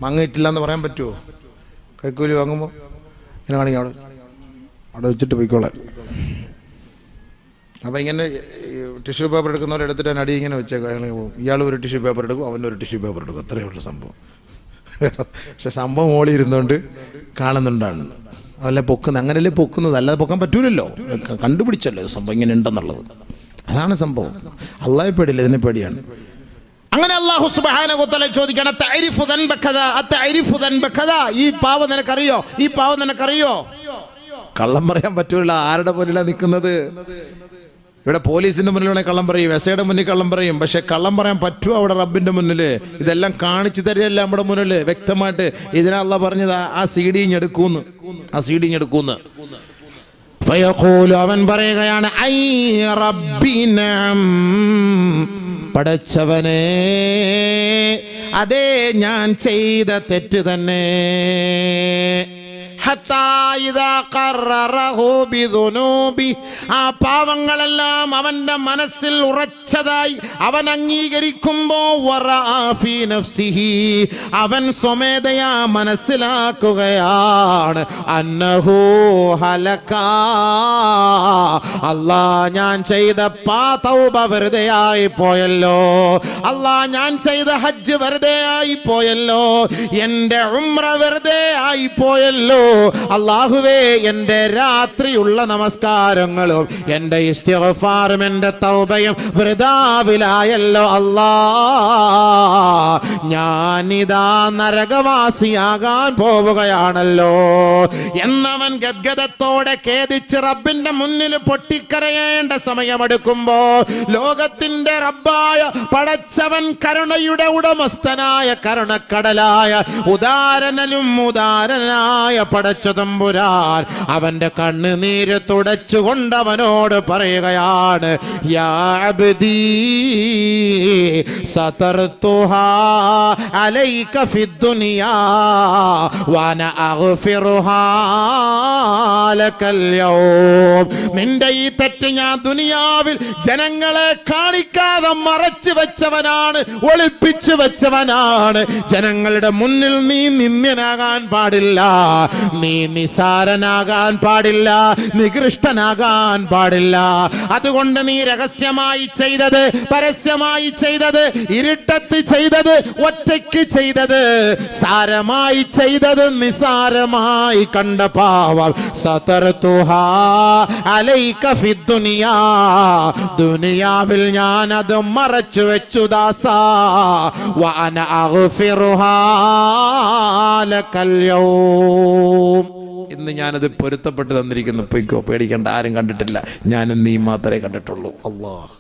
വാങ്ങിയിട്ടില്ല എന്ന് പറയാൻ പറ്റുമോ? കൈക്കൂലി വാങ്ങുമ്പോൾ ഇങ്ങനെ കാണിക്കും, അവിടെ വെച്ചിട്ട് പോയിക്കോളാൻ. അപ്പം ഇങ്ങനെ ടിഷ്യൂ പേപ്പർ എടുക്കുന്നവരെ എടുത്തിട്ട് അടി ഇങ്ങനെ വെച്ചേക്കാം. ഇയാൾ ഒരു ടിഷ്യൂ പേപ്പർ എടുക്കും, അവനൊരു ടിഷ്യൂ പേപ്പർ എടുക്കും, അത്രയേ ഉള്ളൂ സംഭവം. പക്ഷെ സംഭവം ഓളി ഇരുന്നുകൊണ്ട് കാണുന്നുണ്ടാണ്. അതല്ലേ പൊക്കുന്നത്, അങ്ങനെയല്ലേ പൊക്കുന്നത്, അല്ലാതെ പൊക്കാൻ പറ്റൂലല്ലോ. കണ്ടുപിടിച്ചല്ലോ സംഭവം ഇങ്ങനെ ഉണ്ടെന്നുള്ളത്. അതാണ് സംഭവം. അള്ളാഹെ പേടിയില്ല, ഇതിനെ പേടിയാണ്. അങ്ങനെ അല്ലാഹു സുബ്ഹാനഹു വ തആല ചോദിക്കണം, തഅരിഫു ദൻബകദ അതഅരിഫു ദൻബകദ, ഈ പാവം നിനക്കറിയോ? ഈ പാവം നിനക്കറിയോ? കള്ളം പറയാൻ പറ്റൂല. ആരുടെ മുന്നിലാണ് നിൽക്കുന്നത്? ഇവിടെ പോലീസിന്റെ മുന്നിൽ കള്ളം പറയും, എസ്ഐയുടെ മുന്നിൽ കള്ളം പറയും. പക്ഷെ കള്ളം പറയാൻ പറ്റുമോ അവിടെ റബ്ബിന്റെ മുന്നില്? ഇതെല്ലാം കാണിച്ചു തരികയല്ല നമ്മുടെ മുന്നില് വ്യക്തമായിട്ട്. ഇതിനാ അല്ലാഹ് പറഞ്ഞത് ആ CD എടുക്കൂന്ന്, ആ CD എടുക്കൂന്ന്. അവൻ പറയുകയാണ്, ഐ റബ്ബിനം, പടച്ചവനെ അതേ ഞാൻ ചെയ്ത തെറ്റ് തന്നെ. ആ പാവങ്ങളെല്ലാം അവന്റെ മനസ്സിൽ ഉറച്ചതായി അവൻ അംഗീകരിക്കുമ്പോ അവൻ സ്വമേധയാ മനസ്സിലാക്കുകയാണ്, അന്നഹു ഹലക, അല്ലാ ഞാൻ ചെയ്ത തൗബ വെറുതെയായി പോയല്ലോ, അല്ലാ ഞാൻ ചെയ്ത ഹജ്ജ് വെറുതെയായി പോയല്ലോ, എന്റെ ഉംറ വെറുതെ ആയി പോയല്ലോ, അല്ലാഹുവേ എൻ്റെ രാത്രിയുള്ള നമസ്കാരങ്ങളും എൻ്റെ ഇസ്തിഗ്ഫാറും എൻ്റെ തൗബയും വൃഥാവിലായല്ലോ അല്ലാ, ഞാനിതാ നരകവാസിയാകാൻ പോവുകയാണല്ലോ എന്നവൻ ഗദ്ഗദത്തോടെ ഖേദിച്ച് റബ്ബിന്റെ മുന്നിൽ പൊട്ടിക്കരയേണ്ട സമയമെടുക്കുമ്പോ ലോകത്തിന്റെ റബ്ബായ പടച്ചവൻ, കരുണയുടെ ഉടമസ്ഥനായ കരുണക്കടലായ ഉദാരനും ഉദാരനായ പടച്ച തമ്പുരാൻ അവന്റെ കണ്ണുനീര് തുടച്ചുകൊണ്ടവനോട് പറയുകയാണ്, യാ അബ്ദീ സതർതുഹാ അലൈക ഫിദ്ദുനിയാ വഅന അഗ്ഫിറുഹാ ലകൽ യൗം. നിന്റെ ഈ തെറ്റ് ഞാൻ ദുനിയാവിൽ ജനങ്ങളെ കാണിക്കാതെ മറച്ചു വെച്ചവനാണ്, ഒളിപ്പിച്ചു വെച്ചവനാണ്. ജനങ്ങളുടെ മുന്നിൽ നീ നിന്ദ്യനാകാൻ പാടില്ല, നീ നിസാരനാകാൻ പാടില്ല, നികൃഷ്ടനാകാൻ പാടില്ല. അതുകൊണ്ട് നീ രഹസ്യമായി ചെയ്തത്, പരസ്യമായി ചെയ്തത്, ഇരുട്ടത്ത് ചെയ്തത്, ഒറ്റയ്ക്ക് ചെയ്തത്, സാരമായി ചെയ്തത്, നിസാരമായി കണ്ട പാവം സതർതുഹാ അലൈക ഫിദ്ദുനിയാ, ദുനിയാവിൽ ഞാൻ അത് മറച്ചു വെച്ചു ദാസാ. വഅന അഗ്ഫിറുഹാ ലകൽ യൗം, ഇന്ന് ഞാനത് പൊരുത്തപ്പെട്ട് തന്നിരിക്കുന്നു. പൊയ്ക്കോ, പേടിക്കേണ്ട, ആരും കണ്ടിട്ടില്ല, ഞാനും നീ മാത്രമേ കണ്ടിട്ടുള്ളൂ. അല്ലാഹ്.